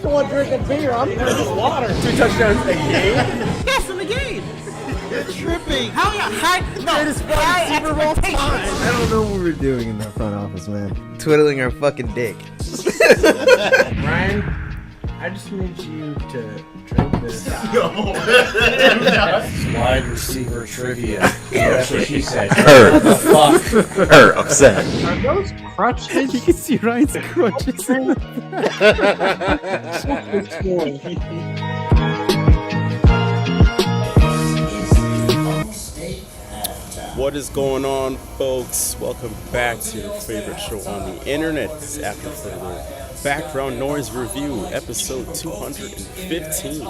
the one drinking beer. I'm drinking water. 2 touchdowns a game? Yes, in the game. You're tripping. Hell yeah. High Super Bowl time. I don't know what we're doing in the front office, man. Twiddling our fucking dick. Ryan, I just need you to drink this. Wide receiver trivia. That's what she said. Upset. Are those crutches? You can see Ryan's crutches. What is going on, folks? Welcome back to your favorite show on the internet. This is After Further Background Noise Review, episode 215.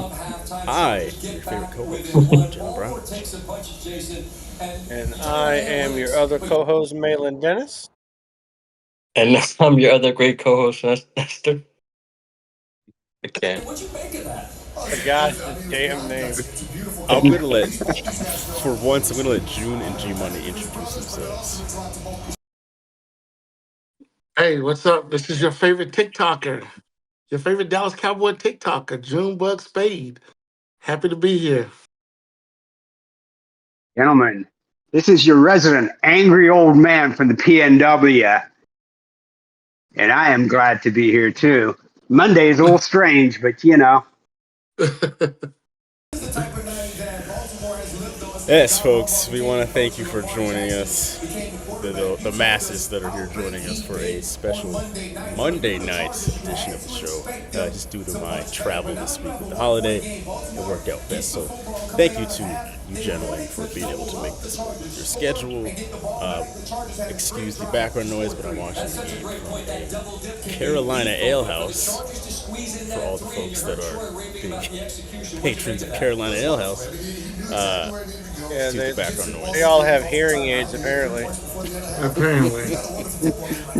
I, your favorite co-host, Jim Brown. And I am your other co-host, Malin Dennis. And I'm your other great co-host, Esther. I can't. Forgot the damn name. I'm gonna let June and G Money introduce themselves. Hey, what's up? This is your favorite TikToker, your favorite Dallas Cowboy TikToker, Junebug Spade. Happy to be here. Gentlemen, this is your resident angry old man from the PNW. And I am glad to be here too. Monday is a little strange, but you know. Yes, folks, we want to thank you for joining us, the masses that are here joining us for a special Monday night edition of the show. Just due to my travel this week with the holiday, it worked out best. So thank you to you gentlemen for being able to make this work with your schedule. Excuse the background noise, but I'm watching the game from a Carolina Ale House. For all the folks that are big patrons of Carolina Ale House. Yeah, Background noise. they all have hearing aids, apparently. Apparently.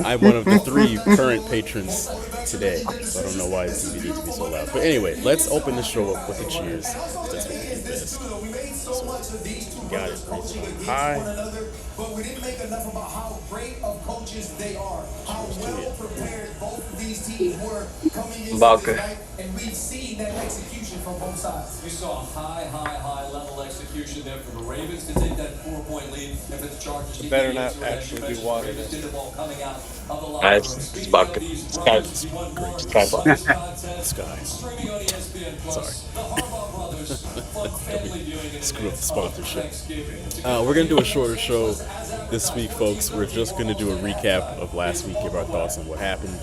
I'm one of the 3 current patrons today, so I don't know why the TV needs to be so loud. But anyway, let's open the show up with the cheers. That's what we do best. So, got it. Hi. But we didn't make enough about how great of coaches they are. How well prepared both of these teams were coming into tonight, and we've seen that execution from both sides. You saw high level execution there from the Ravens to take that 4-point lead. If it's Chargers, It better not actually be water. Ravens did the ball coming out of the locker room. It's Vodka. Sky Vodka. Sky. Streaming on ESPN Plus. Sorry. The Harbaugh brothers, fun family viewing in Screw up the sponsorship. Thanksgiving. We're going to do a shorter show this week, folks. We're just going to do a recap of last week, give our thoughts on what happened,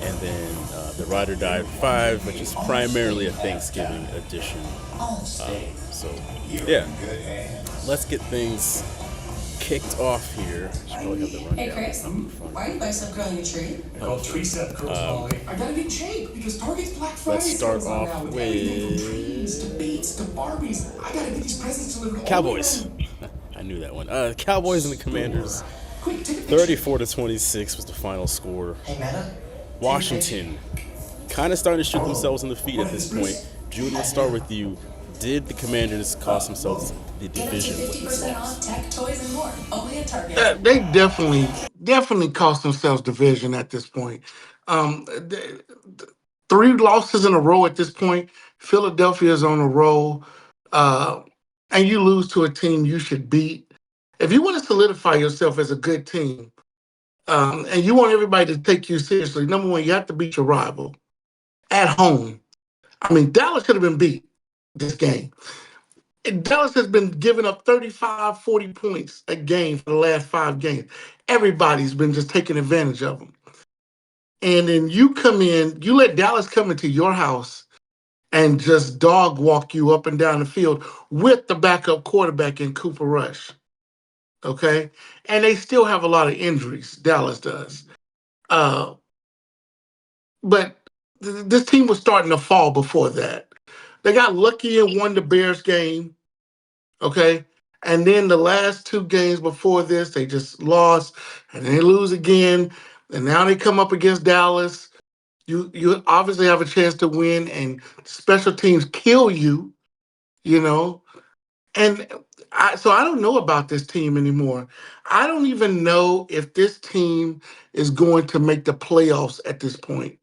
and then the Ride or Die 5, which is primarily a Thanksgiving edition. So, yeah, let's get things kicked off here. Should probably have the rundown. Hey Chris, why are you bicep curling a tree? Called tricep curls, Molly. I gotta get in shape because Target's Black Friday Let's start sales on off now with everything from with trees to beats to Barbies. I gotta get these presents delivered. Cowboys. I knew that one. Cowboys and the Commanders. 34-26 was the final score. Hey, Meta. Washington kind of starting to shoot themselves in the feet at this point. Jude, let's start with you. Did the Commanders cost themselves the division with this 50% loss? off tech, toys, and more. Only at Target. They definitely cost themselves division at this point. The 3 losses in a row at this point. Philadelphia's on a roll. And you lose to a team you should beat. If you want to solidify yourself as a good team, and you want everybody to take you seriously, number one, you have to beat your rival at home. I mean, Dallas could have been beat this game. And Dallas has been giving up 35, 40 points a game for the last 5 games. Everybody's been just taking advantage of them. And then you come in, you let Dallas come into your house and just dog walk you up and down the field with the backup quarterback in Cooper Rush. Okay? And they still have a lot of injuries, Dallas does. But this team was starting to fall before that. They got lucky and won the Bears game, okay? And then the last 2 games before this, they just lost, and they lose again, and now they come up against Dallas. You obviously have a chance to win, and special teams kill you, you know? And so I don't know about this team anymore. I don't even know if this team is going to make the playoffs at this point.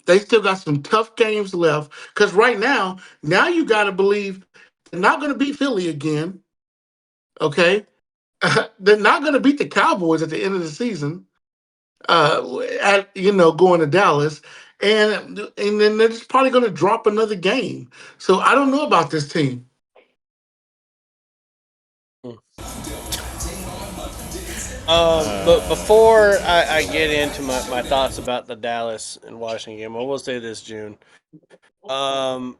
They still got some tough games left. Because right now you got to believe they're not going to beat Philly again. Okay, they're not going to beat the Cowboys at the end of the season. Going to Dallas, and then they're just probably going to drop another game. So I don't know about this team. But before I get into my thoughts about the Dallas and Washington game, I will say this, June. The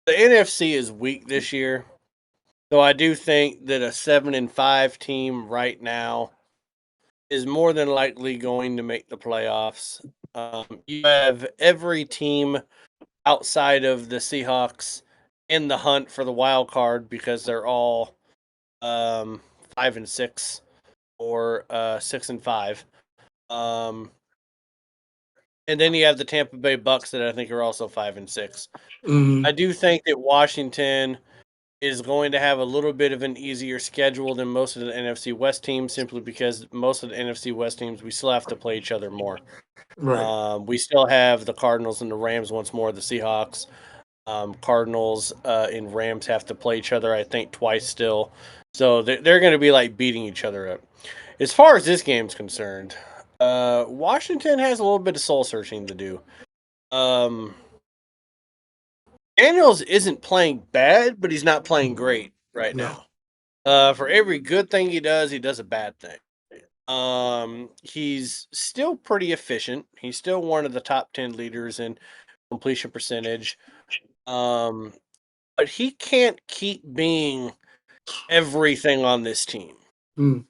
NFC is weak this year, so I do think that a 7-5 team right now is more than likely going to make the playoffs. You have every team outside of the Seahawks in the hunt for the wild card because they're all 5-6 or 6-5. And then you have the Tampa Bay Bucks that I think are also 5-6. Mhm. I do think that Washington is going to have a little bit of an easier schedule than most of the NFC West teams, simply because most of the NFC West teams we still have to play each other more. Right. We still have the Cardinals and the Rams once more. The Seahawks, Cardinals, and Rams have to play each other, I think, twice still. So they're going to be like beating each other up. As far as this game's concerned, Washington has a little bit of soul searching to do. Daniels isn't playing bad, but he's not playing great right now. For every good thing he does a bad thing. He's still pretty efficient. He's still one of the top 10 leaders in completion percentage. But he can't keep being everything on this team. Mm.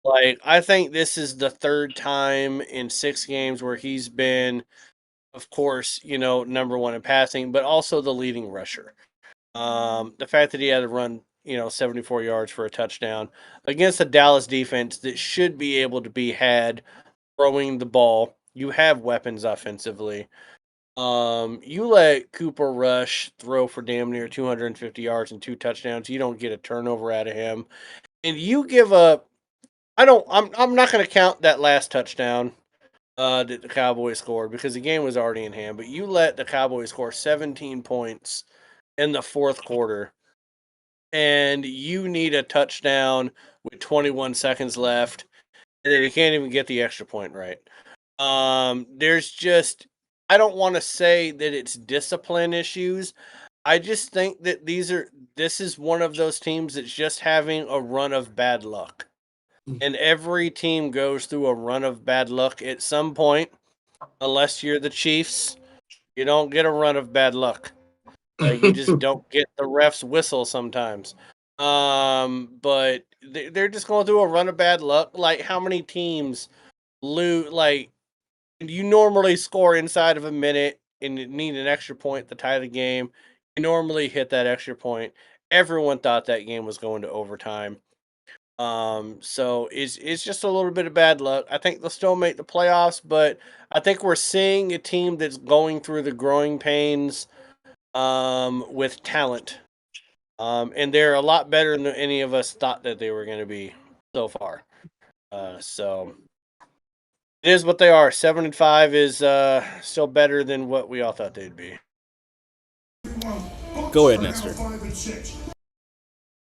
Like, I think this is the third time in 6 games where he's been, of course, number one in passing, but also the leading rusher. The fact that he had to run, 74 yards for a touchdown against a Dallas defense that should be able to be had throwing the ball. You have weapons offensively. You let Cooper Rush throw for damn near 250 yards and 2 touchdowns. You don't get a turnover out of him. And you give up I'm not going to count that last touchdown that the Cowboys scored because the game was already in hand, but you let the Cowboys score 17 points in the fourth quarter, and you need a touchdown with 21 seconds left, and then you can't even get the extra point right. There's just, I don't want to say that it's discipline issues. I just think that this is one of those teams that's just having a run of bad luck. And every team goes through a run of bad luck at some point. Unless you're the Chiefs, you don't get a run of bad luck. You just don't get the ref's whistle sometimes. But they're just going through a run of bad luck. Like, how many teams lose? Like, you normally score inside of a minute and you need an extra point to tie the game. You normally hit that extra point. Everyone thought that game was going to overtime. So it's just a little bit of bad luck. I think they'll still make the playoffs, but I think we're seeing a team that's going through the growing pains with talent. And they're a lot better than any of us thought that they were going to be so far. So it is what they are. 7-5 is still better than what we all thought they'd be. Go ahead, Nestor.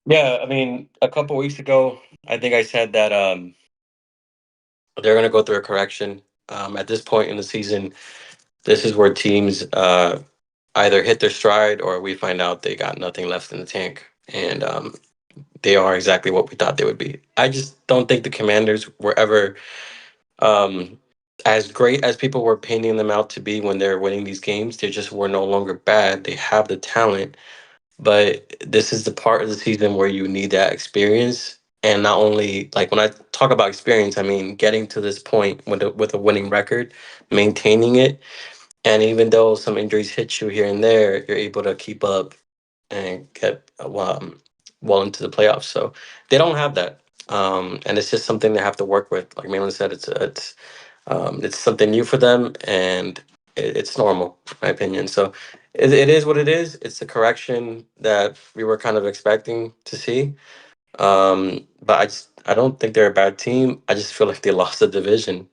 Yeah, I mean, a couple weeks ago, I think I said that they're going to go through a correction. At this point in the season, this is where teams either hit their stride or we find out they got nothing left in the tank. And they are exactly what we thought they would be. I just don't think the Commanders were ever as great as people were painting them out to be when they're winning these games. They just were no longer bad. They have the talent. But this is the part of the season where you need that experience. And not only, like, when I talk about experience, I mean getting to this point with a winning record, maintaining it. And even though some injuries hit you here and there, you're able to keep up and get well into the playoffs. So they don't have that. And it's just something they have to work with. Like Malin said, it's something new for them, and it's normal, in my opinion. So it is what it is. It's a correction that we were kind of expecting to see. But I don't think they're a bad team. I just feel like they lost the division.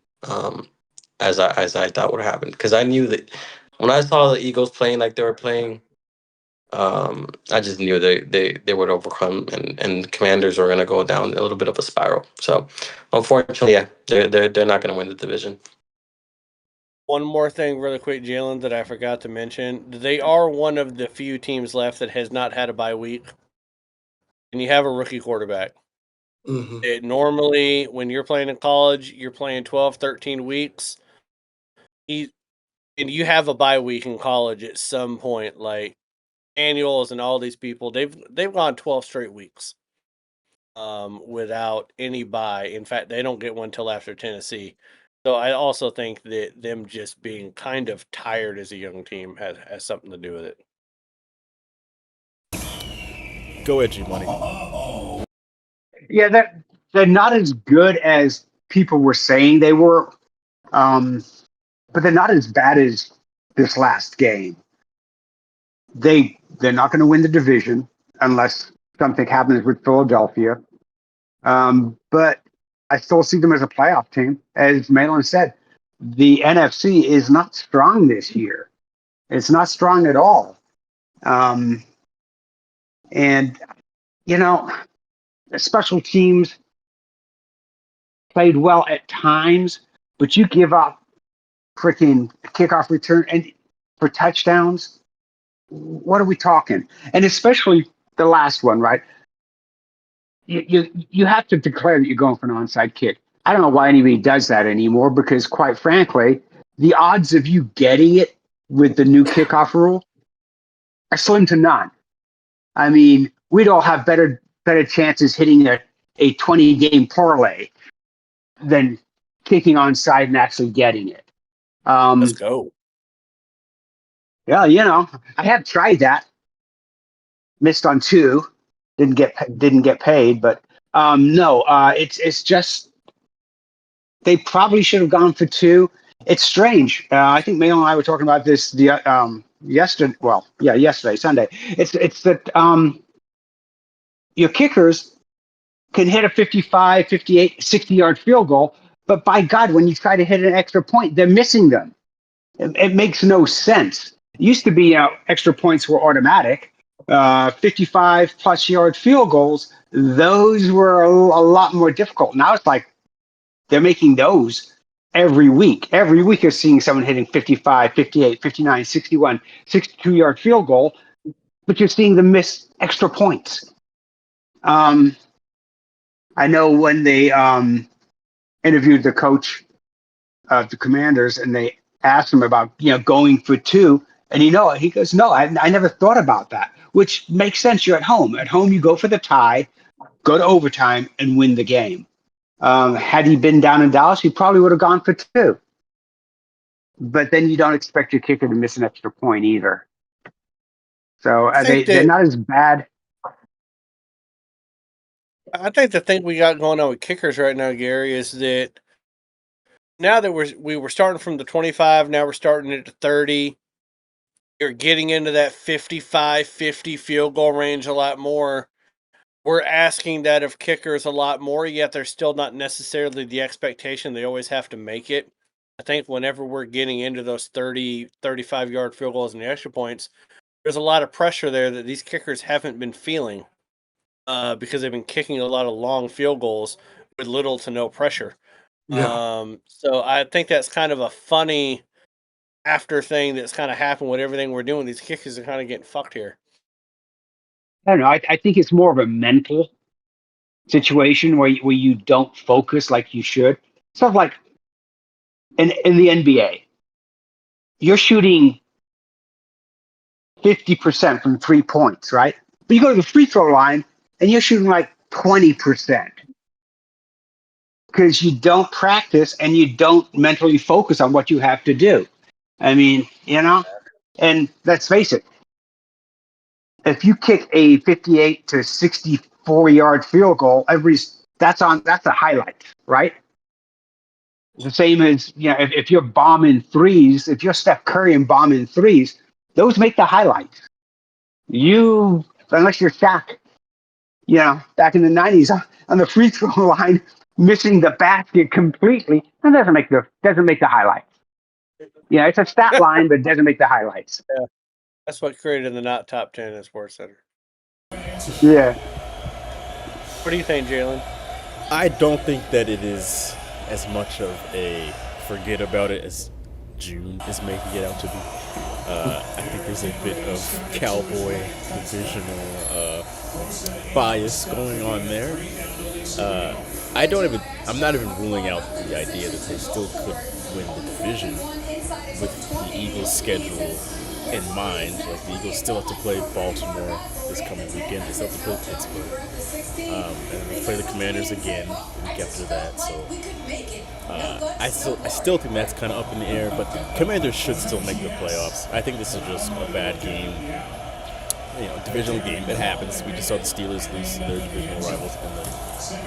as I thought would happen. Because I knew that when I saw the Eagles playing like they were playing, I just knew they would overcome, and the Commanders were going to go down a little bit of a spiral. So, unfortunately, yeah, they're not going to win the division. One more thing, really quick, Jalen, that I forgot to mention. They are one of the few teams left that has not had a bye week, and you have a rookie quarterback. It normally, when you're playing in college, you're playing 12, 13 weeks. And you have a bye week in college at some point, like Annuals and all these people. They've gone 12 straight weeks without any bye. In fact, they don't get one till after Tennessee. So I also think that them just being kind of tired as a young team has something to do with it. Go ahead, G-Money. Yeah, they're not as good as people were saying they were, but they're not as bad as this last game. They're not going to win the division unless something happens with Philadelphia. But I still see them as a playoff team. As Malin said, the NFC is not strong this year. It's not strong at all. And, you know, the special teams played well at times, but you give up freaking kickoff return and for touchdowns. What are we talking? And especially the last one, right? You have to declare that you're going for an onside kick. I don't know why anybody does that anymore, because quite frankly, the odds of you getting it with the new kickoff rule are slim to none. I mean, we'd all have better chances hitting a 20-game parlay than kicking onside and actually getting it. Let's go. Yeah, you know, I have tried that. Missed on 2. Didn't get paid, but no, it's just they probably should have gone for 2. It's strange. I think Mayo and I were talking about this yesterday, Sunday. It's that your kickers can hit a 55, 58, 60-yard field goal, but by God, when you try to hit an extra point, they're missing them. It makes no sense. It used to be, extra points were automatic. 55-plus yard field goals, those were a lot more difficult. Now it's like they're making those every week. Every week you're seeing someone hitting 55, 58, 59, 61, 62-yard field goal, but you're seeing them miss extra points. I know when they interviewed the coach of the Commanders and they asked him about going for 2, and he goes, no, I never thought about that, which makes sense. You're at home. At home, you go for the tie, go to overtime, and win the game. Had he been down in Dallas, he probably would have gone for 2. But then you don't expect your kicker to miss an extra point either. So they're not as bad. I think the thing we got going on with kickers right now, Gary, is that now that we were starting from the 25, now we're starting at the 30. You're getting into that 55, 50 field goal range a lot more. We're asking that of kickers a lot more, yet there's still not necessarily the expectation they always have to make it. I think whenever we're getting into those 30, 35-yard field goals and the extra points, there's a lot of pressure there that these kickers haven't been feeling because they've been kicking a lot of long field goals with little to no pressure. Yeah. So I think that's kind of a funny after thing that's kind of happened with everything we're doing. These kickers are kind of getting fucked here. I don't know. I think it's more of a mental situation where you don't focus like you should. Stuff like in the NBA, you're shooting 50% from 3 points, right? But you go to the free throw line and you're shooting like 20% because you don't practice and you don't mentally focus on what you have to do. I mean, and let's face it, if you kick a 58 to 64-yard field goal, that's a highlight, right? The same as, if you're bombing threes, if you're Steph Curry and bombing threes, those make the highlights. Unless you're Shaq, back in the 90s on the free throw line, missing the basket completely, that doesn't make the highlights. Yeah, it's a stat line, but it doesn't make the highlights. That's what created the not top 10 in Sports Center. Yeah. What do you think, Jalen? I don't think that it is as much of a forget about it as June is making it out to be. I think there's a bit of Cowboy divisional bias going on there. I'm not even ruling out the idea that they still could win the division with the Eagles' schedule in mind. Like, the Eagles still have to play Baltimore this coming weekend. They still have to play Pittsburgh. And they play the Commanders again the week after that. So I still think that's kind of up in the air, but the Commanders should still make the playoffs. I think this is just a bad game. Divisional game. It happens. We just saw the Steelers lose to their divisional rivals and the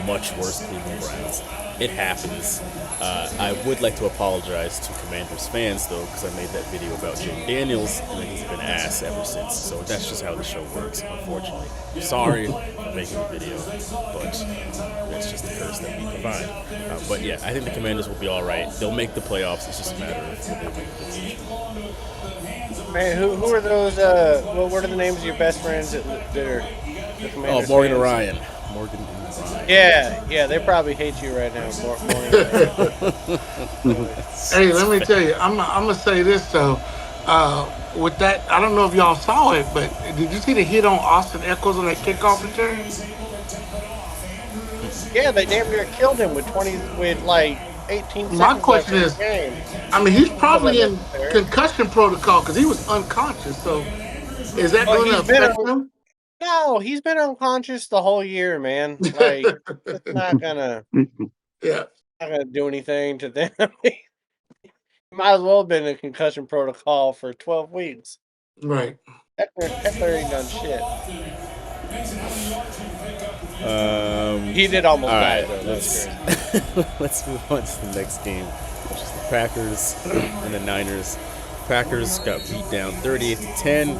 much worse Cleveland Browns. It happens. I would like to apologize to Commanders fans, though, because I made that video about Jim Daniels, and he's been ass ever since. So that's just how the show works, unfortunately. Sorry for making the video, but that's just the curse that we provide. But yeah, I think the Commanders will be all right. They'll make the playoffs. It's just a matter of whether they make the division. Man, who are those? What are the names of your best friends that are the Commanders Morgan fans? and Ryan. Morgan and Ryan. Yeah, they probably hate you right now. Hey, let me tell you, I'm gonna say this though. With that, I don't know if y'all saw it, but did you see the hit on Austin Echols on that kickoff return? Yeah, they damn near killed him with 18 seconds My question left is, in the game. I mean, he's probably in Necessary. concussion protocol because he was unconscious. So, is that going to affect him? No, he's been unconscious the whole year, man. Like, it's not gonna do anything to them. He might as well have been in concussion protocol for 12 weeks. Right. Eckler ain't done shit. He did almost die, though. Let's move on to the next game, which is the Packers and the Niners. Packers got beat down 38-10.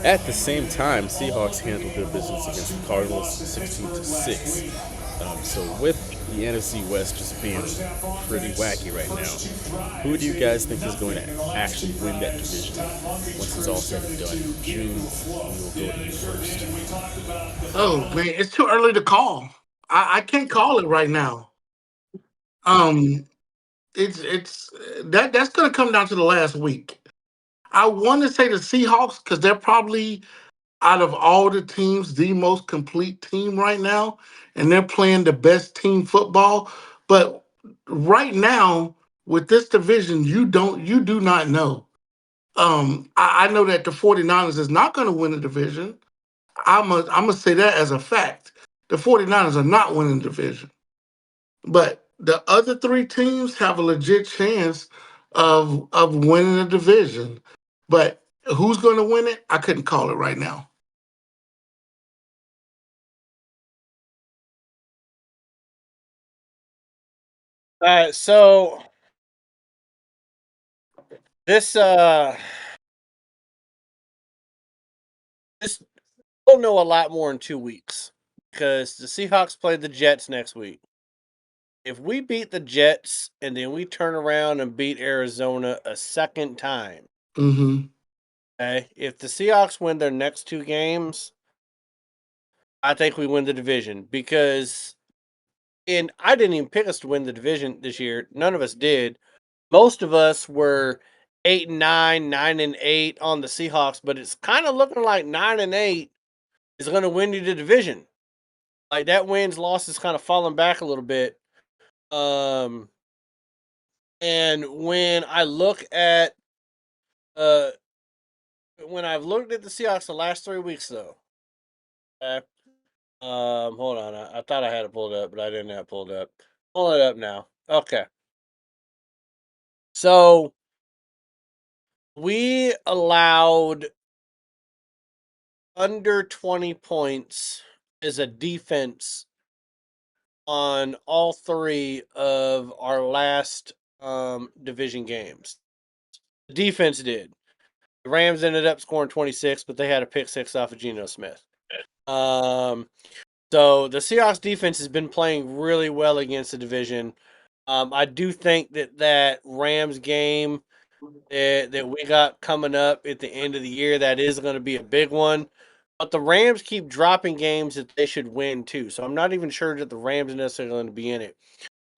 At the same time, Seahawks handled their business against the Cardinals 16-6. So with the NFC West just being pretty wacky right now, who do you guys think is going to actually win that division once it's all said and done? June, we will go to you first. Oh man, it's too early to call. I can't call it right now. It's that's going to come down to the last week. I want to say the Seahawks because they're probably out of all the teams the most complete team right now, and they're playing the best team football. But right now with this division, you do not know. I know that the 49ers is not going to win the division. I'm gonna say that as a fact. The 49ers are not winning the division. But the other three teams have a legit chance of winning the division. But who's going to win it? I couldn't call it right now. So this we'll know a lot more in 2 weeks because the Seahawks play the Jets next week. If we beat the Jets and then we turn around and beat Arizona a second time, okay, if the Seahawks win their next 2 games, I think we win the division because I didn't even pick us to win the division this year. None of us did. Most of us were 8-9, 9-8 on the Seahawks, but it's kind of looking like 9-8 is going to win you the division. Like that wins loss is kind of falling back a little bit. And when I look at when I've looked at the Seahawks the last 3 weeks though, hold on, I thought I had it pulled up, but I didn't have it pulled up. Pull it up now. Okay. So we allowed under 20 points as a defense on all 3 of our last division games. The defense did. The Rams ended up scoring 26, but they had a pick 6 off of Geno Smith. So the Seahawks defense has been playing really well against the division. I do think that Rams game that we got coming up at the end of the year. That is going to be a big one. But the Rams keep dropping games that they should win too. So I'm not even sure that the Rams are necessarily going to be in it.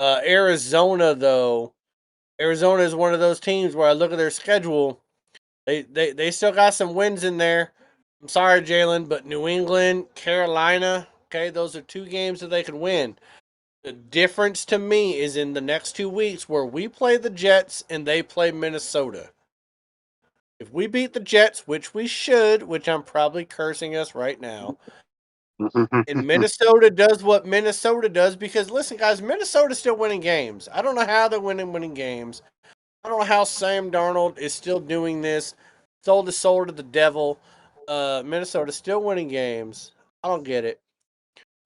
Arizona, though, Arizona is one of those teams where I look at their schedule. They still got some wins in there. I'm sorry, Jalen, but New England, Carolina, okay, those are 2 games that they could win. The difference to me is in the next 2 weeks where we play the Jets and they play Minnesota. If we beat the Jets, which we should, which I'm probably cursing us right now, and Minnesota does what Minnesota does, because listen, guys, Minnesota's still winning games. I don't know how they're winning games. I don't know how Sam Darnold is still doing this. Sold his soul to the devil. Minnesota's still winning games. I don't get it.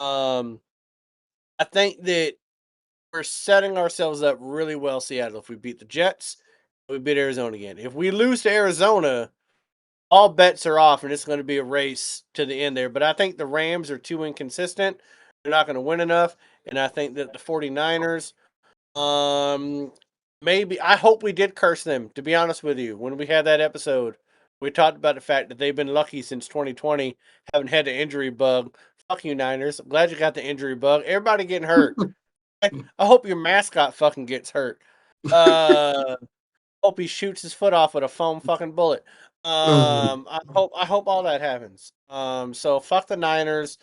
I think that we're setting ourselves up really well, Seattle. If we beat the Jets, we beat Arizona again. If we lose to Arizona, all bets are off, and it's going to be a race to the end there. But I think the Rams are too inconsistent. They're not going to win enough. And I think that the 49ers, maybe, I hope we did curse them, to be honest with you. When we had that episode, we talked about the fact that they've been lucky since 2020, haven't had the injury bug. Fuck you, Niners. I'm glad you got the injury bug. Everybody getting hurt. I hope your mascot fucking gets hurt. Hope he shoots his foot off with a foam fucking bullet. I hope all that happens. So fuck the Niners,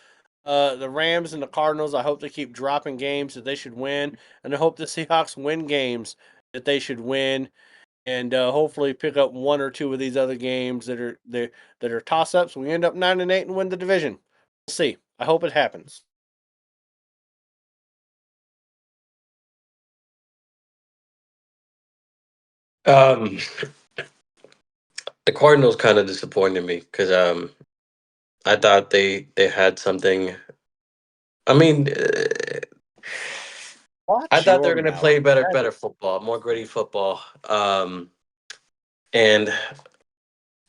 the Rams and the Cardinals. I hope they keep dropping games that they should win, and I hope the Seahawks win games that they should win, and hopefully pick up 1 or 2 of these other games that are toss ups. We end up 9-8 and win the division. We'll see. I hope it happens. The Cardinals kind of disappointed me because I thought they had something. I mean, I thought they were going to play better football, more gritty football. And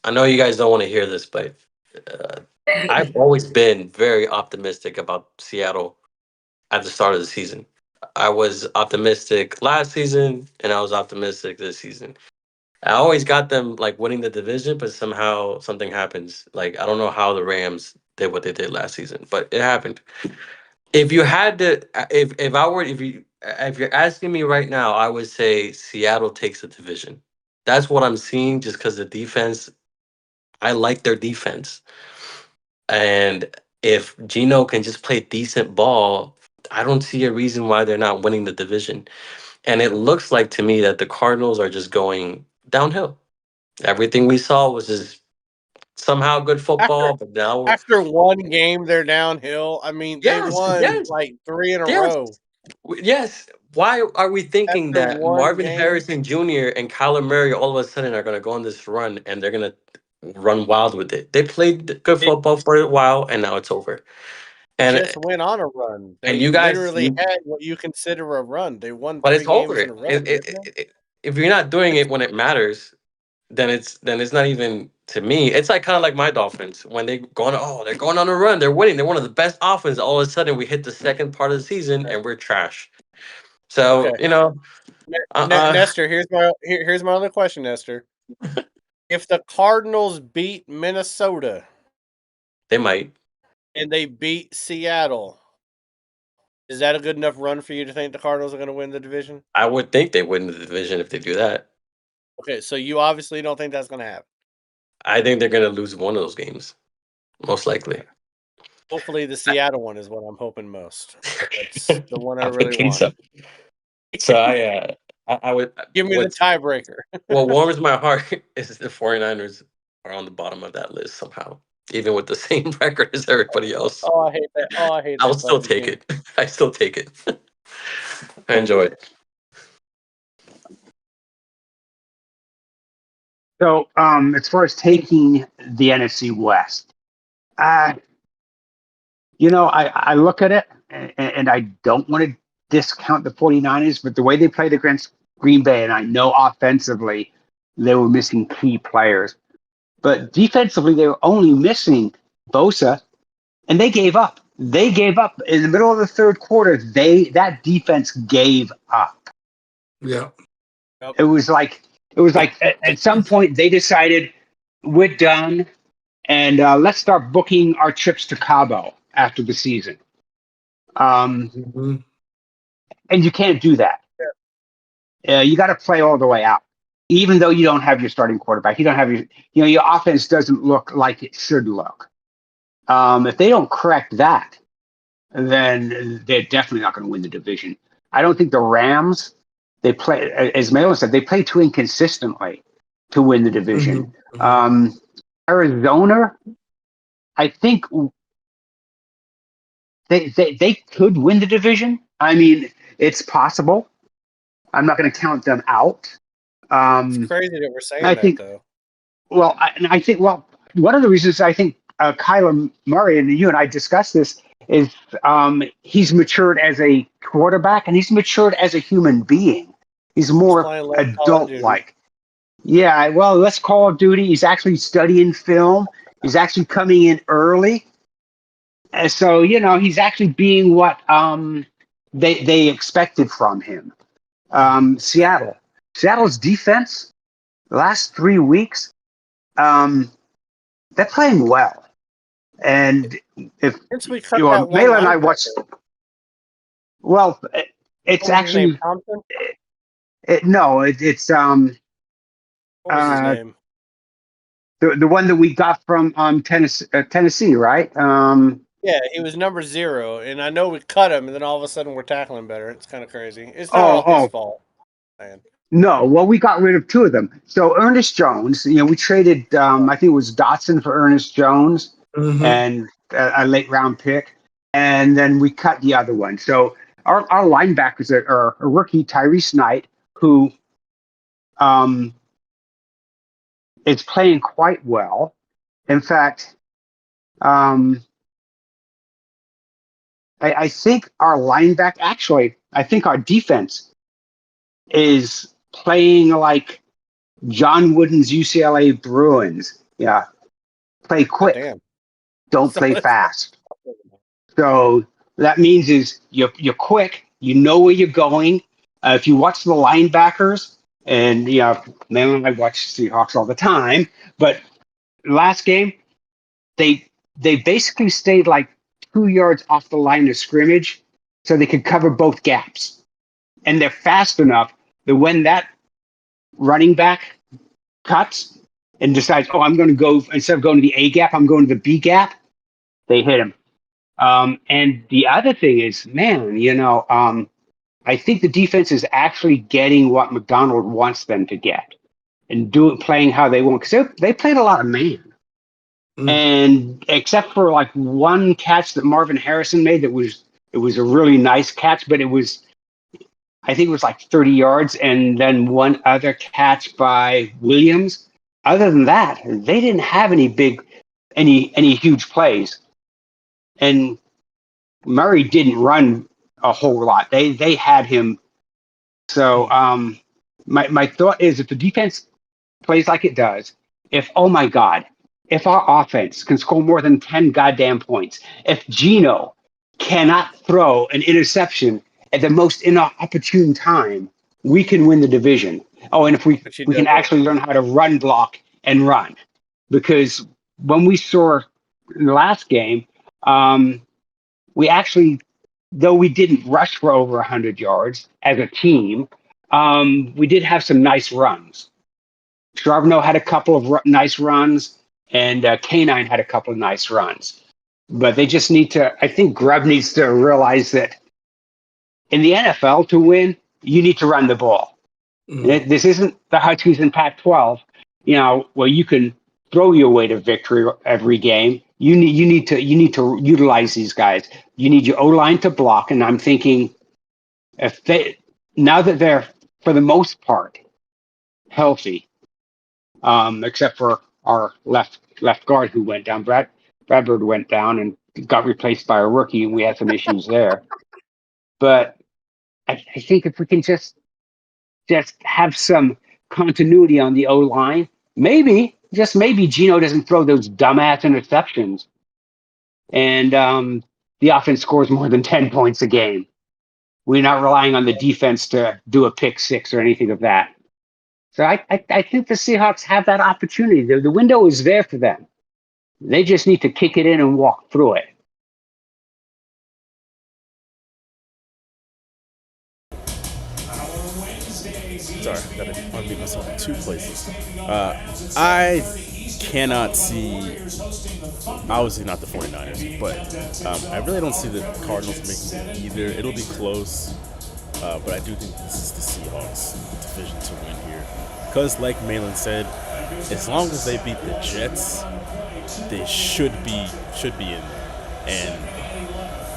I know you guys don't want to hear this, but I've always been very optimistic about Seattle at the start of the season. I was optimistic last season, and I was optimistic this season. I always got them like winning the division, but somehow something happens. Like I don't know how the Rams did what they did last season, but it happened. If you had to, if you're asking me right now, I would say Seattle takes the division. That's what I'm seeing, just because the defense. I like their defense, and if Gino can just play decent ball, I don't see a reason why they're not winning the division. And it looks like to me that the Cardinals are just going downhill. Everything we saw was just somehow good football, but now after 1 game they're downhill. I mean, they won like 3 in a row. Yes. Why are we thinking that Marvin Harrison Jr. and Kyler Murray all of a sudden are going to go on this run and they're going to run wild with it? They played good football for a while, and now it's over. And just went on a run. They and you guys literally had what you consider a run. They won 3 but it's games over. in a row. If you're not doing it when it matters, then it's not even, to me. It's like kind of like my Dolphins when they're going on a run, they're winning, they're one of the best offense. All of a sudden, we hit the second part of the season and we're trash. So Nestor, here's my other question, Nestor. If the Cardinals beat Minnesota, they might, and they beat Seattle, is that a good enough run for you to think the Cardinals are going to win the division? I would think they win the division if they do that. Okay, so you obviously don't think that's going to happen. I think they're going to lose one of those games, most likely. Hopefully, the Seattle one is what I'm hoping most. That's the one I really want. So I would give me the tiebreaker. What warms my heart is the 49ers are on the bottom of that list somehow, even with the same record as everybody else. Oh, I hate that. I'll still take it. I still take it. I enjoy it. So, as far as taking the NFC West, I look at it and I don't want to discount the 49ers, but the way they played against Green Bay, and I know offensively they were missing key players, but defensively they were only missing Bosa, and they gave up. They gave up in the middle of the third quarter. That defense gave up. Yeah. It was like It was like at some point they decided we're done, and let's start booking our trips to Cabo after the season. And you can't do that. You got to play all the way out, even though you don't have your starting quarterback. You don't have your offense doesn't look like it should look. If they don't correct that, then they're definitely not going to win the division. I don't think the Rams, they play, as Malin said, they play too inconsistently to win the division. Arizona, I think they could win the division. I mean, it's possible. I'm not going to count them out. It's crazy that we're saying though. Well, I think one of the reasons I think Kyler Murray, and you and I discussed this, is he's matured as a quarterback and he's matured as a human being. He's more adult-like. Yeah, well, less Call of Duty. He's actually studying film. He's actually coming in early. And so, he's actually being what they expected from him. Seattle's defense, the last 3 weeks, they're playing well. And if Mela and I watched, well, it's actually it's what was his name? The one that we got from Tennessee, right? Yeah, he was number 0, and I know we cut him, and then all of a sudden we're tackling better. It's kind of crazy. It's not all his fault, man. No, well, we got rid of 2 of them. So Ernest Jones, we traded, I think it was Dotson for Ernest Jones and a late round pick, and then we cut the other one. So our linebackers are a rookie, Tyrese Knight, who is playing quite well. In fact, I think our I think our defense is playing like John Wooden's UCLA Bruins. Yeah. Play quick. Don't play fast. So that means is you're quick. You know where you're going. If you watch the linebackers, and man, I watch Seahawks all the time, but last game, they basically stayed like 2 yards off the line of scrimmage so they could cover both gaps. And they're fast enough that when that running back cuts and decides, I'm going to go, instead of going to the A gap, I'm going to the B gap, they hit him. And the other thing is, man, I think the defense is actually getting what McDonald wants them to get and playing how they want. Because they played a lot of man. And except for like one catch that Marvin Harrison made, it was a really nice catch, but I think it was like 30 yards, and then one other catch by Williams. Other than that, they didn't have any huge plays. And Murray didn't run a whole lot. They had him. So my thought is, if the defense plays like it does, if our offense can score more than 10 goddamn points, if Geno cannot throw an interception at the most inopportune time, we can win the division. Oh, and if we can actually learn how to run block and run. Because when we saw in the last game, we actually, though we didn't rush for over 100 yards as a team, we did have some nice runs. Charbonneau had a couple of nice runs, and K9 had a couple of nice runs. But they just need to, I think Grubb needs to realize that in the NFL to win, you need to run the ball. This isn't the Huskies in Pac-12, where you can throw your way to victory every game. You need to utilize these guys. You need your O-line to block. And I'm thinking, now that they're for the most part healthy, except for our left guard who went down, Bradford went down and got replaced by a rookie, and we had some issues there. But I think if we can just have some continuity on the O-line, maybe Geno doesn't throw those dumbass interceptions, and the offense scores more than 10 points a game. We're not relying on the defense to do a pick six or anything of that. So I think the Seahawks have that opportunity. The window is there for them. They just need to kick it in and walk through it. Sorry, I gotta unmute myself in two places. I cannot see, obviously not the 49ers, but I really don't see the Cardinals making it either. It'll be close, but I do think this is the Seahawks division to win here. Because, like Malin said, as long as they beat the Jets, they should be in there. And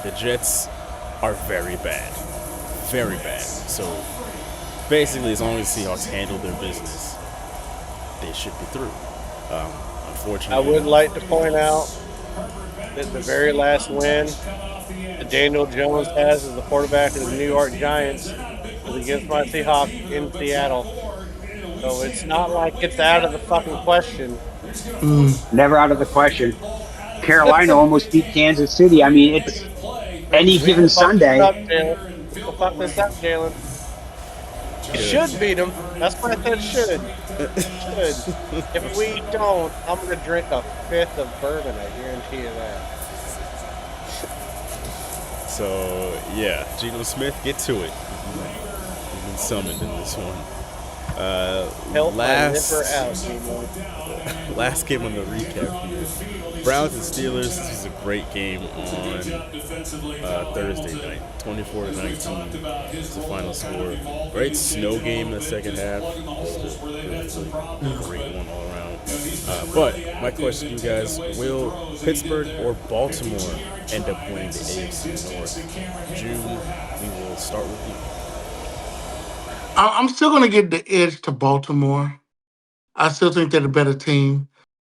the Jets are very bad. Very bad. So basically, as long as the Seahawks handle their business, they should be through. Unfortunately, I would like to point out that the very last win that Daniel Jones has as the quarterback of the New York Giants is against my Seahawks in Seattle. So it's not like it's out of the fucking question. Never out of the question. Carolina almost beat Kansas City. I mean, it's any given Sunday. Fuck this up, Jalen. You should beat them. That's why I said should. Should. If we don't, I'm going to drink a fifth of bourbon. I guarantee you that. So, yeah, Geno Smith, get to it. You've been summoned in this one. Help my zipper out, Geno. Last game on the recap here. Browns and Steelers. This was a great game on Thursday night. 24-19 is the final score. Great snow game in the second half. Just a really great one all around. But my question to you guys, will Pittsburgh or Baltimore end up winning the AFC North? June, we will start with you. I'm still going to give the edge to Baltimore. I still think they're the better team.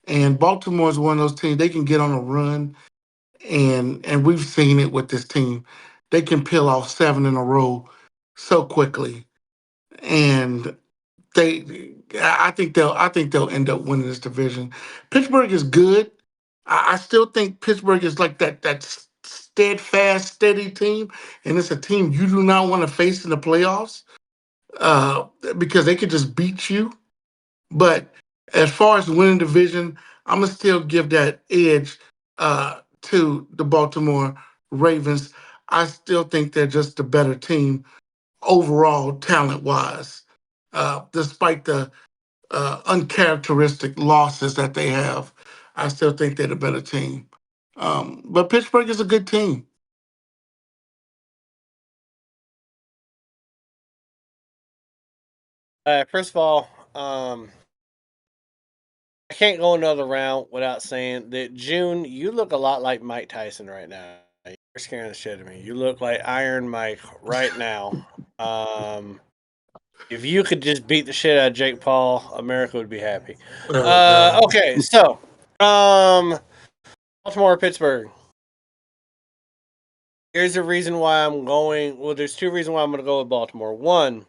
And Baltimore is one of those teams, they can get on a run. And we've seen it with this team. They can peel off 7 in a row so quickly. And I think they'll end up winning this division. Pittsburgh is good. I still think Pittsburgh is like that steadfast, steady team. And it's a team you do not want to face in the playoffs. Because they could just beat you. But as far as winning division, I'm going to still give that edge to the Baltimore Ravens. I still think they're just the better team overall, talent-wise, despite the uncharacteristic losses that they have. I still think they're the better team. But Pittsburgh is a good team. First of all, I can't go another round without saying that, June, you look a lot like Mike Tyson right now. You're scaring the shit out of me. You look like Iron Mike right now. If you could just beat the shit out of Jake Paul, America would be happy. Okay, so Baltimore, Pittsburgh. Here's the reason why I'm going. Well, there's two reasons why I'm going to go with Baltimore. One,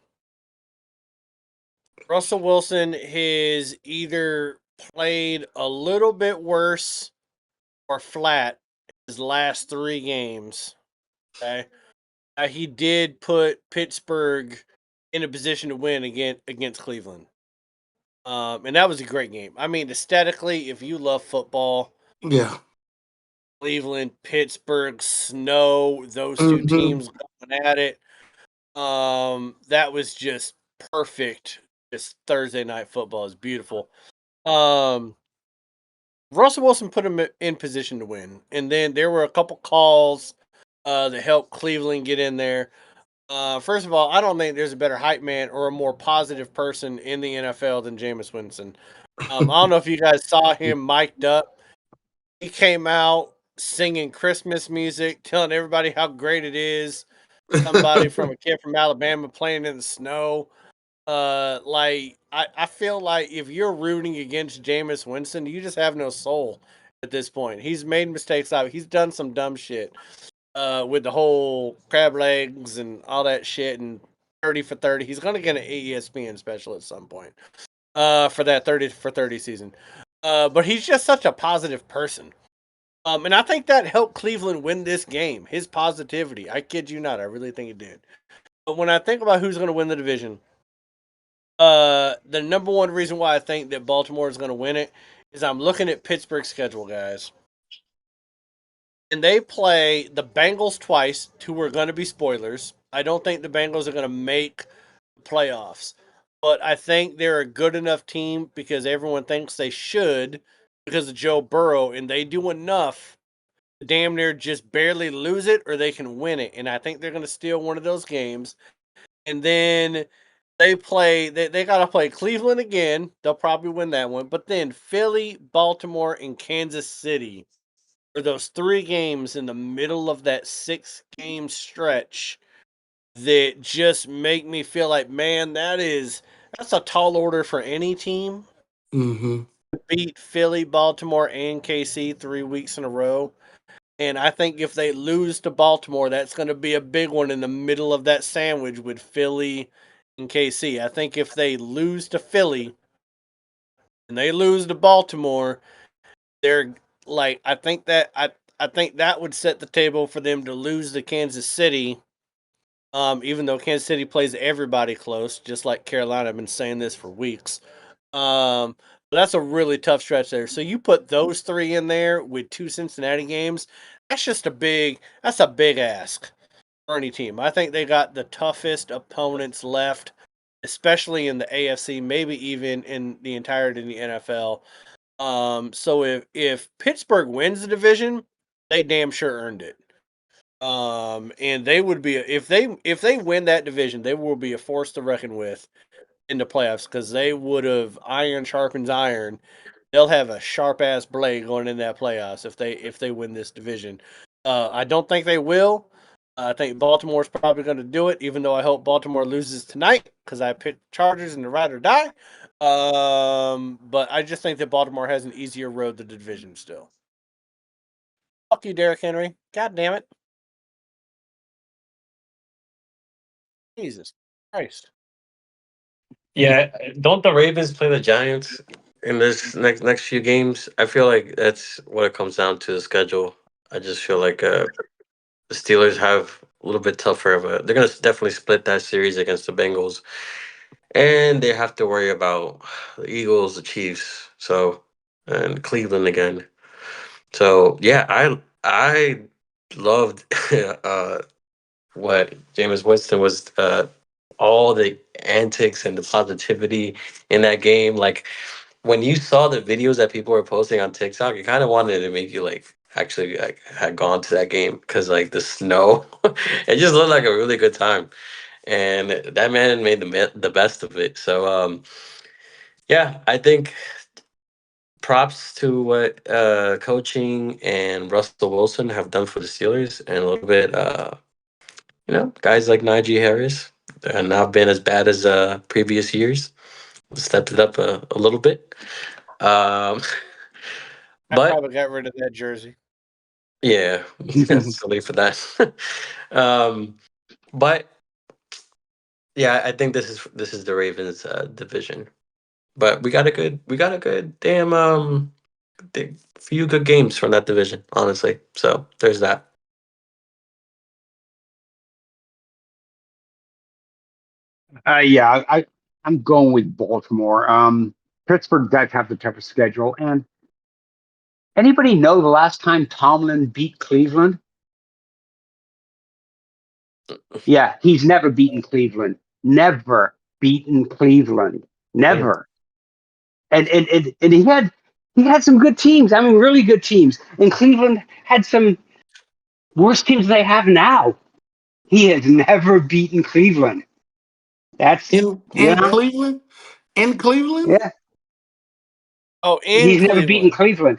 Russell Wilson has either played a little bit worse or flat his last 3 games. Okay, he did put Pittsburgh in a position to win against Cleveland, and that was a great game. I mean, aesthetically, if you love football, yeah, Cleveland, Pittsburgh, snow, those two teams going at it. That was just perfect. Just Thursday night football is beautiful. Russell Wilson put him in position to win, and then there were a couple calls that helped Cleveland get in there. First of all, I don't think there's a better hype man or a more positive person in the NFL than Jameis Winston. I don't know if you guys saw him mic'd up. He came out singing Christmas music, telling everybody how great it is. Somebody from a kid from Alabama playing in the snow. I feel like if you're rooting against Jameis Winston, you just have no soul at this point. He's made mistakes out. He's done some dumb shit with the whole crab legs and all that shit and 30 for 30. He's going to get an ESPN special at some point for that 30 for 30 season. But he's just such a positive person. And I think that helped Cleveland win this game. His positivity. I kid you not. I really think it did. But when I think about who's going to win the division, the number one reason why I think that Baltimore is going to win it is I'm looking at Pittsburgh's schedule, guys. And they play the Bengals twice, who are going to be spoilers. I don't think the Bengals are going to make playoffs, but I think they're a good enough team because everyone thinks they should because of Joe Burrow, and they do enough to damn near just barely lose it or they can win it. And I think they're going to steal one of those games. And then they got to play Cleveland again. They'll probably win that one. But then Philly, Baltimore, and Kansas City are those 3 games in the middle of that 6-game stretch that just make me feel like, man, that's a tall order for any team. Mm-hmm. Beat Philly, Baltimore, and KC 3 weeks in a row. And I think if they lose to Baltimore, that's going to be a big one in the middle of that sandwich with Philly and KC. I think if they lose to Philly and they lose to Baltimore, they're like I think that would set the table for them to lose to Kansas City. Even though Kansas City plays everybody close, just like Carolina, I've been saying this for weeks. But that's a really tough stretch there. So you put those 3 in there with 2 Cincinnati games. That's a big ask for any team. I think they got the toughest opponents left, especially in the AFC, maybe even in the entirety of the NFL. So if Pittsburgh wins the division, they damn sure earned it. And they would be if they win that division, they will be a force to reckon with in the playoffs because they would have iron sharpens iron. They'll have a sharp ass blade going in that playoffs if they win this division. I don't think they will. I think Baltimore's probably going to do it, even though I hope Baltimore loses tonight because I picked Chargers in the ride or die. But I just think that Baltimore has an easier road to the division still. Fuck you, Derrick Henry. God damn it. Jesus Christ. Yeah, don't the Ravens play the Giants in this next few games? I feel like that's what it comes down to the schedule. I just feel like the Steelers have a little bit tougher of a. They're gonna definitely split that series against the Bengals, and they have to worry about the Eagles, the Chiefs, so and Cleveland again. So yeah, I loved what Jameis Winston was all the antics and the positivity in that game. Like when you saw the videos that people were posting on TikTok, it kind of wanted to make you like actually like had gone to that game because like the snow, it just looked like a really good time, and that man made the best of it. So yeah, I think props to what coaching and Russell Wilson have done for the Steelers, and a little bit guys like Najee Harris not been as bad as previous years. Stepped it up a little bit. Um, I but probably got rid of that jersey. yeah, silly for that. um, but yeah, I think this is the Ravens division. But we got a good damn few good games from that division, honestly. So there's that. Yeah, I'm going with Baltimore. Pittsburgh does have the toughest schedule. And anybody know the last time Tomlin beat Cleveland? Yeah, he's never beaten Cleveland. Never beaten Cleveland. Never. And he had some good teams. I mean, really good teams. And Cleveland had some worse teams than they have now. He has never beaten Cleveland. That's In Cleveland? In Cleveland? Yeah. Oh, in He's never beaten Cleveland. Cleveland.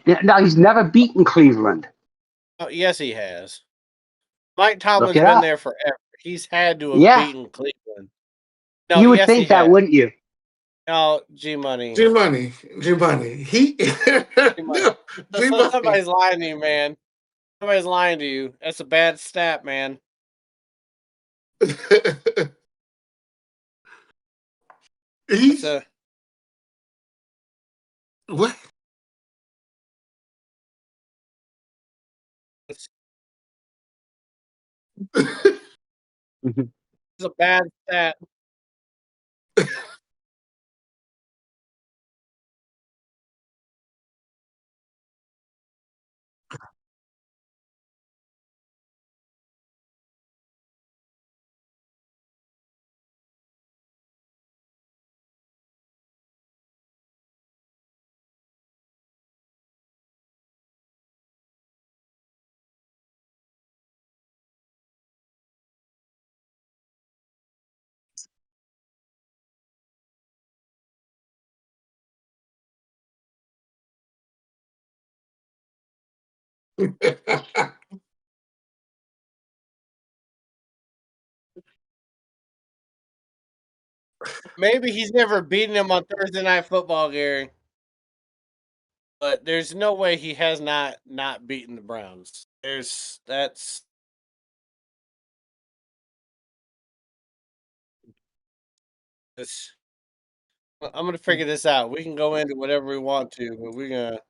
Yeah, no, he's never beaten Cleveland. Oh, yes, he has. Mike Look Tomlin's it been up. there forever. He's had to have Yeah. beaten Cleveland. No, You would yes, he think that, has. wouldn't you? No, G Money. G Money. He no, G Money. Somebody's lying to you, man. Somebody's lying to you. That's a bad stat, man. He's That's what? it's a bad stat. Maybe he's never beaten him on Thursday Night Football, Gary. But there's no way he has not beaten the Browns. That's I'm gonna figure this out. We can go into whatever we want to, but we're gonna.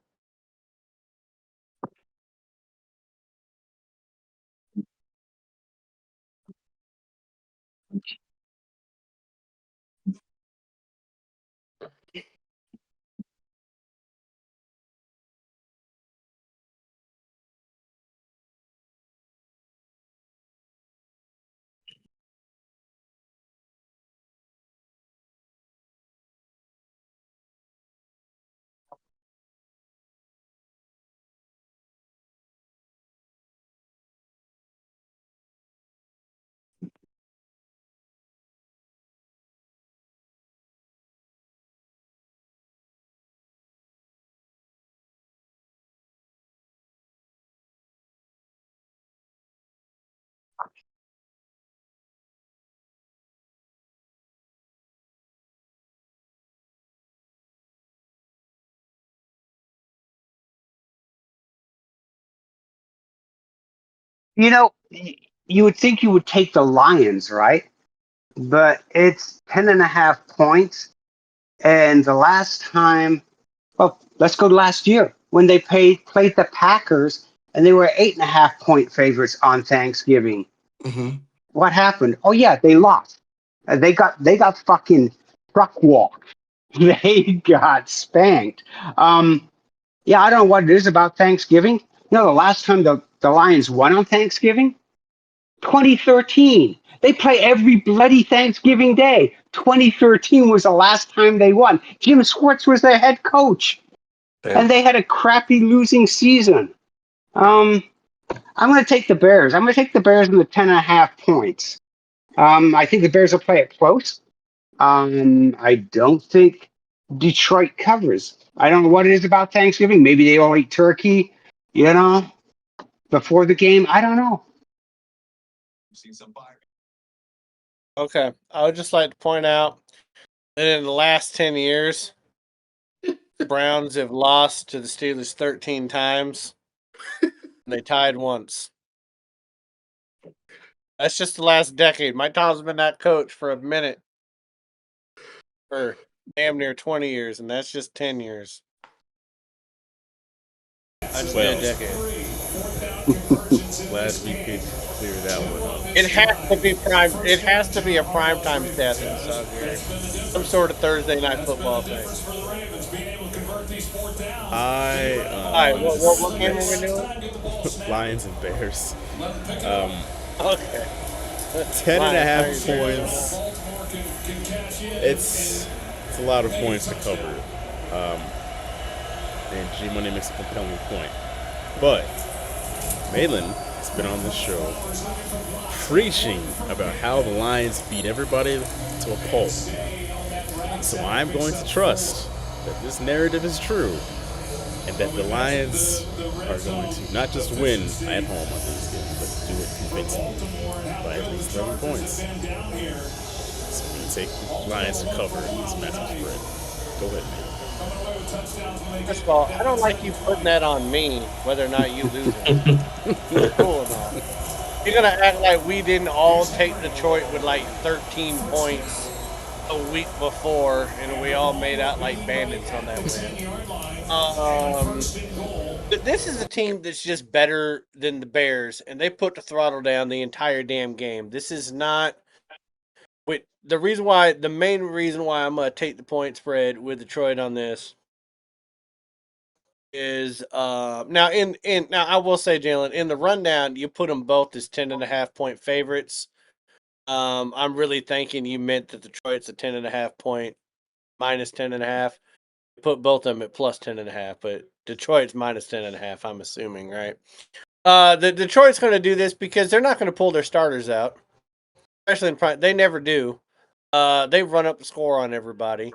You know, you would think you would take the Lions, right? But it's 10.5 points. And the last time, well, let's go to last year when they played the Packers and they were 8.5 point favorites on Thanksgiving. Mm-hmm. What happened? Oh yeah, they lost. They got fucking truck walked. They got spanked. Yeah, I don't know what it is about Thanksgiving. You know, the last time the Lions won on Thanksgiving, 2013. They play every bloody Thanksgiving day. 2013 was the last time they won. Jim Schwartz was their head coach, and they had a crappy losing season. I'm going to take the Bears. I'm going to take the Bears in the 10.5 points. I think the Bears will play it close. I don't think Detroit covers. I don't know what it is about Thanksgiving. Maybe they all eat turkey, before the game. I don't know. Okay, I would just like to point out that in the last 10 years, the Browns have lost to the Steelers 13 times. And they tied once. That's just the last decade. Mike Tomlin's been that coach for a minute. For damn near 20 years, and that's just 10 years. I just did a decade. Glad we could clear that one up. It has to be prime. It has to be a primetime stat in South Gary. Some sort of Thursday night football thing. All right, what game are we doing? Lions and Bears. Okay. 10.5 points. It's a lot of points to cover. And G Money makes a compelling point. But Malin has been on this show preaching about how the Lions beat everybody to a pulp. So I'm going to trust that this narrative is true and that the Lions are going to not just win at home on Thanksgiving, but do it convincingly by at least 11 points. So we can take the Lions to cover this massive spread. Go ahead, man. First of all, I don't like you putting that on me, whether or not you lose it. Cool or not. You're gonna act like we didn't all take Detroit with like 13 points a week before, and we all made out like bandits on that win. This is a team that's just better than the Bears, and they put the throttle down the entire damn game. This is not. The main reason why I'm gonna take the point spread with Detroit on this is now I will say, Jalen, in the rundown you put them both as 10.5 point favorites. I'm really thinking you meant that Detroit's a 10.5 point minus 10.5. You put both of them at plus 10.5, but Detroit's minus 10.5. I'm assuming, right? The Detroit's going to do this because they're not going to pull their starters out, especially in prime. They never do. They run up the score on everybody.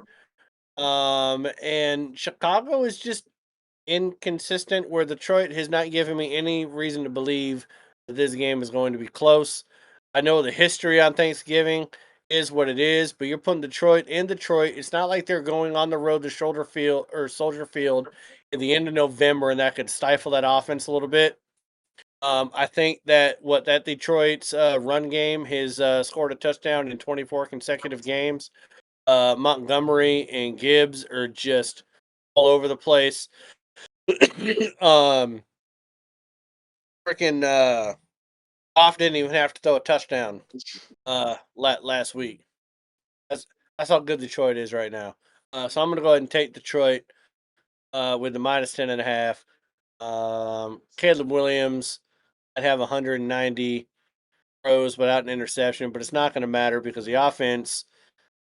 And Chicago is just inconsistent where Detroit has not given me any reason to believe that this game is going to be close. I know the history on Thanksgiving is what it is, but you're putting Detroit in Detroit. It's not like they're going on the road to Soldier Field at the end of November, and that could stifle that offense a little bit. I think that Detroit's run game has scored a touchdown in 24 consecutive games. Montgomery and Gibbs are just all over the place. Freaking Goff didn't even have to throw a touchdown last week. That's how good Detroit is right now. So I'm gonna go ahead and take Detroit with the minus 10.5. Caleb Williams, I'd have 190 throws without an interception, but it's not going to matter because the offense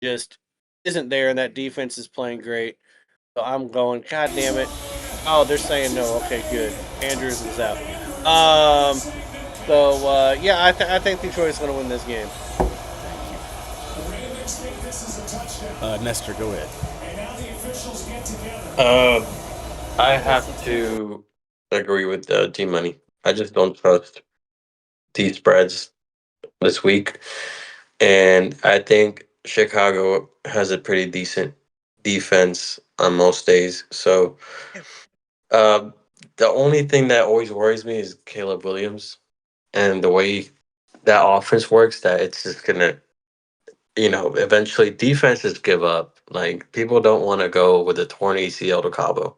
just isn't there, and that defense is playing great. So I'm going. God damn it! Oh, they're saying no. Okay, good. Andrews is out. Yeah, I think Detroit's going to win this game. Nestor, go ahead. I have to agree with G-Money. I just don't trust these spreads this week. And I think Chicago has a pretty decent defense on most days. So the only thing that always worries me is Caleb Williams and the way that offense works, that it's just going to, eventually defenses give up. Like, people don't want to go with a torn ACL to Cabo.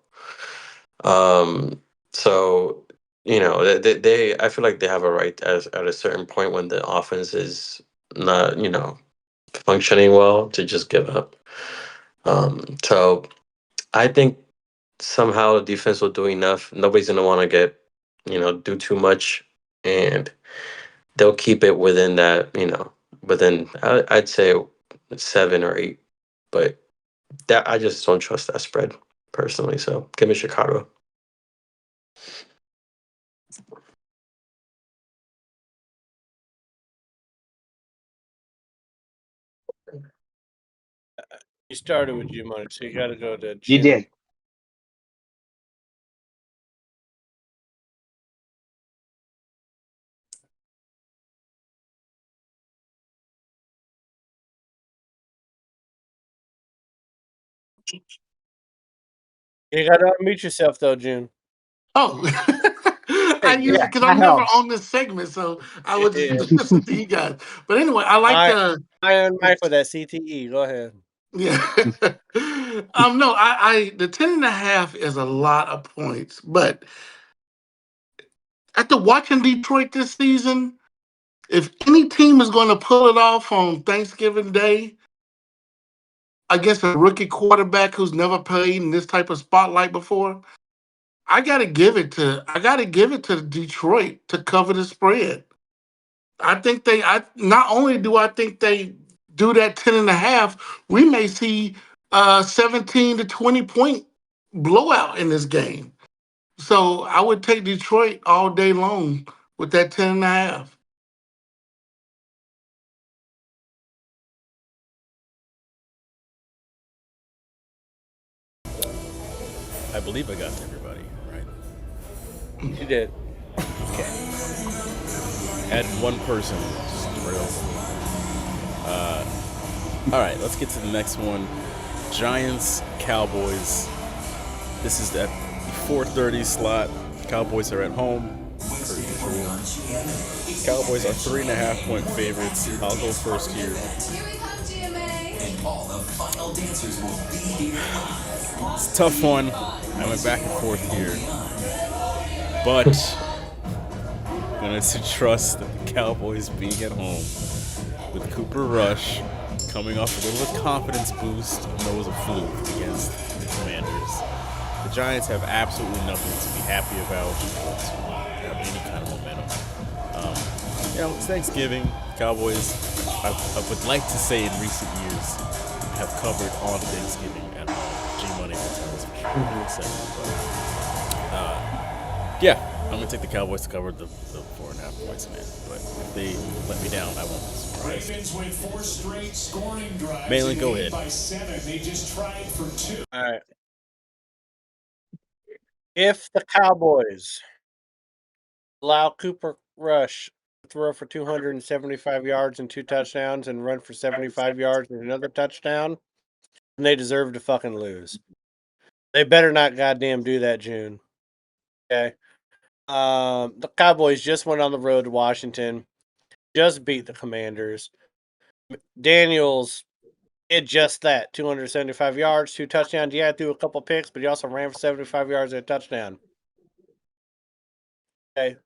So, they I feel like they have a right at a certain point when the offense is not, functioning well to just give up. So I think somehow the defense will do enough. Nobody's going to want to get, do too much, and they'll keep it within that, I'd say 7 or 8, but that I just don't trust that spread personally. So give me Chicago. You started with G-Money, so you got to go to You Jim. did. You got to unmute yourself, though, June. Oh, I usually, because I'm never on this segment, so I would just listen to you guys. But anyway, I like the Iron Mike with that CTE. Go ahead. Yeah. No, the 10.5 is a lot of points, but after watching Detroit this season, if any team is going to pull it off on Thanksgiving Day against a rookie quarterback who's never played in this type of spotlight before, I gotta give it to Detroit to cover the spread. I think not only do I think they do that 10.5, we may see 17 to 20 point blowout in this game. So I would take Detroit all day long with that 10.5. I believe I got to everybody, right? You did. Okay. Add one person. Just drills. All right, let's get to the next one. Giants, Cowboys. This is at the 4:30 slot. Cowboys are at home. Cowboys are 3.5 point favorites. I'll go first here. It's a tough one. I went back and forth here, but I'm going to trust the Cowboys being at home with Cooper Rush coming off a little bit of confidence boost. It was a fluke against the Commanders. The Giants have absolutely nothing to be happy about or to have any kind of momentum. It's Thanksgiving. Cowboys, I would like to say in recent years, have covered on Thanksgiving at home. G-Money will tell us for sure in a second. But, I'm going to take the Cowboys to cover the 4.5 points, man. But if they let me down, I won't be surprised. Malin, go ahead. All right. If the Cowboys allow Cooper Rush to throw for 275 yards and 2 touchdowns and run for 75 yards and another touchdown, then they deserve to fucking lose. They better not goddamn do that, June. Okay. The Cowboys just went on the road to Washington, just beat the Commanders. Daniels did just that 275 yards, 2 touchdowns. Yeah, threw a couple picks, but he also ran for 75 yards and a touchdown. Okay.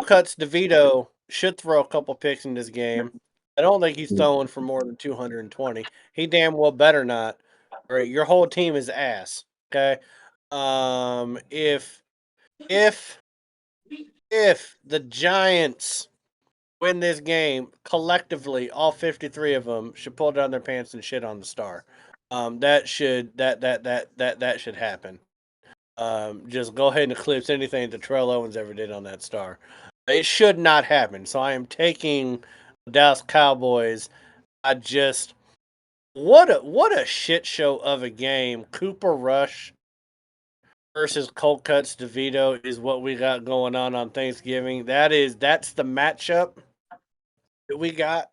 Cuts DeVito should throw a couple picks in this game. I don't think he's throwing for more than 220. He damn well better not. Right, your whole team is ass. Okay. If the Giants win this game collectively, all 53 of them should pull down their pants and shit on the star. That should happen. Just go ahead and eclipse anything that Terrell Owens ever did on that star. It should not happen. So I am taking the Dallas Cowboys. What a shit show of a game. Cooper Rush versus Cold Cuts DeVito is what we got going on Thanksgiving. That's the matchup that we got.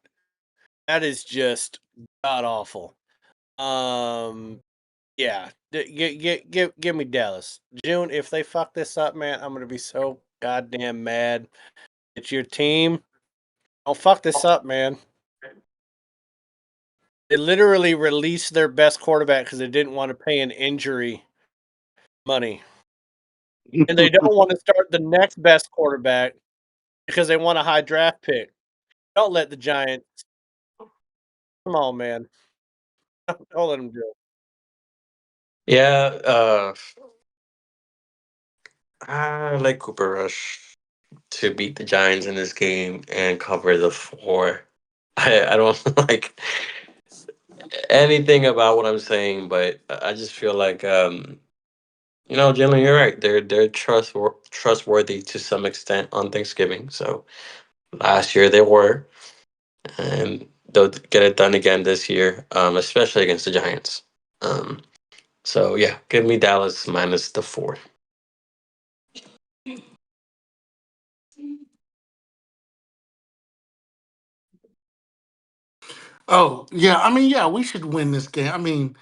That is just god awful. Yeah, give me Dallas. June, if they fuck this up, man, I'm gonna be so goddamn mad. It's your team. Don't fuck this up, man. They literally released their best quarterback because they didn't want to pay an injury money. And they don't want to start the next best quarterback because they want a high draft pick. Don't let the Giants. Come on, man. Don't let them do it. Yeah, I like Cooper Rush to beat the Giants in this game and cover the 4. I don't like anything about what I'm saying, but I just feel like Jalen, you're right. They're trustworthy to some extent on Thanksgiving. So last year they were, and they'll get it done again this year, especially against the Giants. So yeah, give me Dallas minus the 4. Oh, yeah. I mean, yeah, we should win this game. I mean,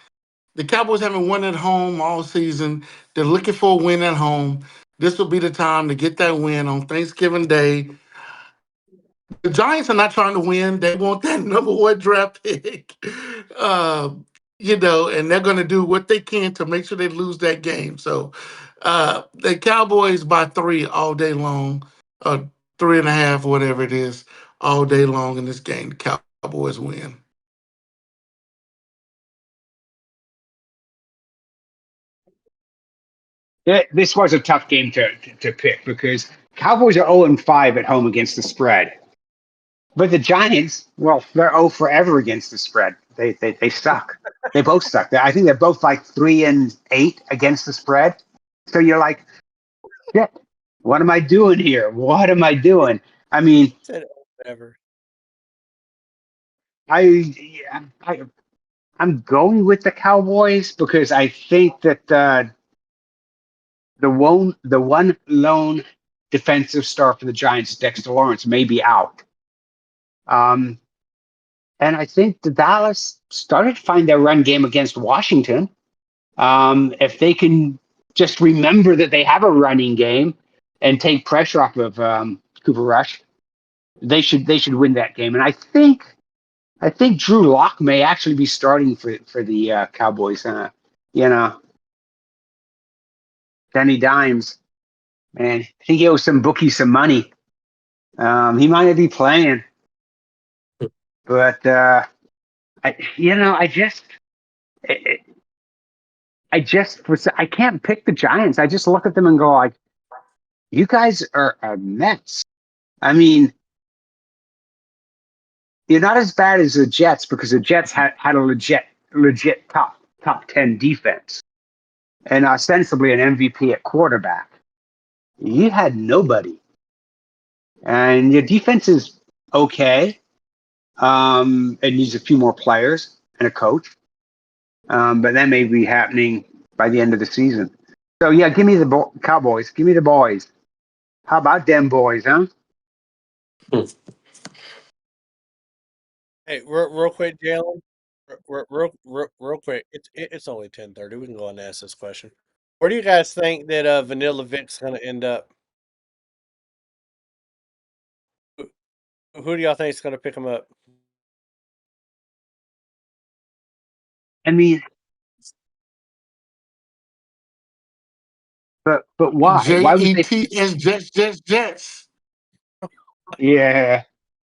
the Cowboys haven't won at home all season. They're looking for a win at home. This will be the time to get that win on Thanksgiving Day. The Giants are not trying to win. They want that number 1 draft pick. And they're going to do what they can to make sure they lose that game. So the Cowboys by 3 all day long, 3.5, whatever it is, all day long in this game. The Cowboys win. This was a tough game to pick because Cowboys are 0-5 at home against the spread. But the Giants, well, they're 0 forever against the spread. They suck. They both suck. I think they're both like 3-8 against the spread. So you're like, shit, what am I doing here? What am I doing? I mean, whatever. I'm going with the Cowboys because I think that the one lone defensive star for the Giants, Dexter Lawrence, may be out. And I think the Dallas started to find their run game against Washington. If they can just remember that they have a running game and take pressure off of Cooper Rush, they should win that game. And I think Drew Lock may actually be starting for the Cowboys. Danny Dimes, man, I think he owes some bookies some money. He might not be playing, but I can't pick the Giants. I just look at them and go like, you guys are a mess. I mean, you're not as bad as the Jets because the Jets had a legit top 10 defense and ostensibly an MVP at quarterback. You had nobody, and your defense is okay. It needs a few more players and a coach, but that may be happening by the end of the season. So yeah, give me the Cowboys. Give me the boys. How about them boys, huh? Hey, real quick, Jalen. Real quick. It's only 10:30. We can go and ask this question. Where do you guys think that Vanilla Vic's going to end up? Who do y'all think is going to pick him up? I mean, but why? Why would they? Jets, Jets. Yeah,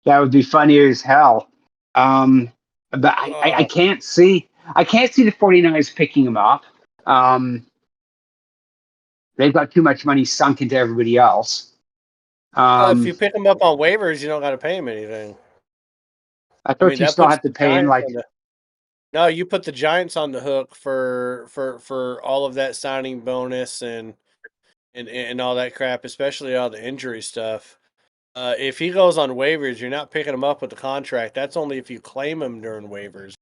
that would be funny as hell. But I can't see the 49ers picking him up. They've got too much money sunk into everybody else. If you pick him up on waivers, you don't got to pay him anything. I thought you that still puts have to the pay him Giants like. on the. No, you put the Giants on the hook for all of that signing bonus and all that crap, especially all the injury stuff. If he goes on waivers, you're not picking him up with the contract. That's only if you claim him during waivers.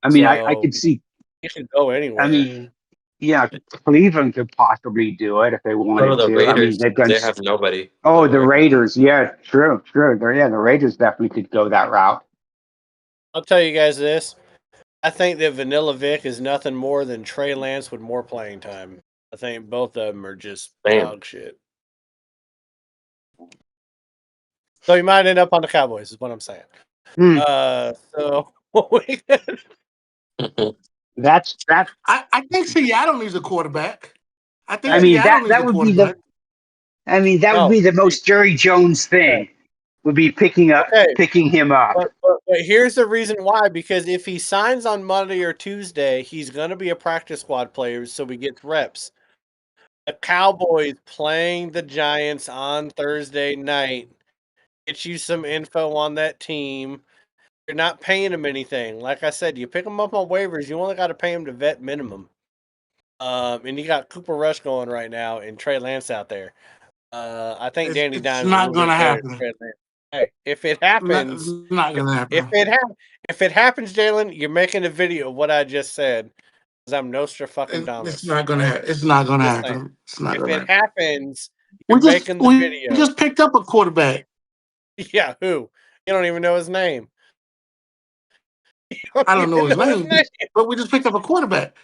I mean, I So could see. he could go anywhere. I mean, yeah, Cleveland could possibly do it if they Go to wanted the to. I mean, Raiders. they've done. They have nobody. Oh, the Raiders. Yeah, true. Yeah, the Raiders definitely could go that route. I'll tell you guys this. I think that Vanilla Vic is nothing more than Trey Lance with more playing time. I think both of them are just dog shit. So you might end up on the Cowboys, is what I'm saying. So that's that. I think Seattle needs a quarterback. I mean, that would be the. I mean, that would be the most Jerry Jones thing. Would be picking him up. But here's the reason why. Because if he signs on Monday or Tuesday, he's going to be a practice squad player, so he gets reps. The Cowboys playing the Giants on Thursday night get you some info on that team. You're not paying him anything. Like I said, you pick him up on waivers, you only got to pay him to vet minimum. And you got Cooper Rush going right now and Trey Lance out there. I think Danny Dimes. It's not going to happen. Hey, if it happens, not going to happen. If it happens, Jalen, you're making a video of what I just said. Because I'm Nostradamus. It's not going to happen. It's not going to happen. If it happens, you're making the video. We just picked up a quarterback. Yeah, who? You don't even know his name. I don't know his name, but we just picked up a quarterback.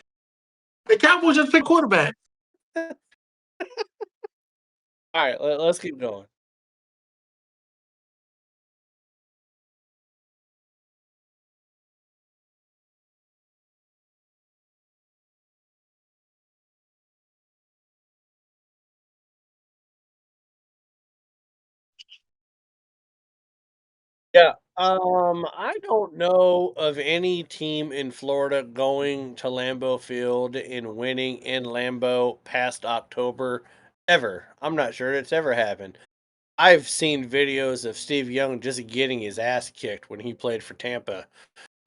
The Cowboys just picked a quarterback. All right, let's keep going. Yeah, I don't know of any team in Florida going to Lambeau Field and winning in Lambeau past October ever. I'm not sure it's ever happened. I've seen videos of Steve Young just getting his ass kicked when he played for Tampa,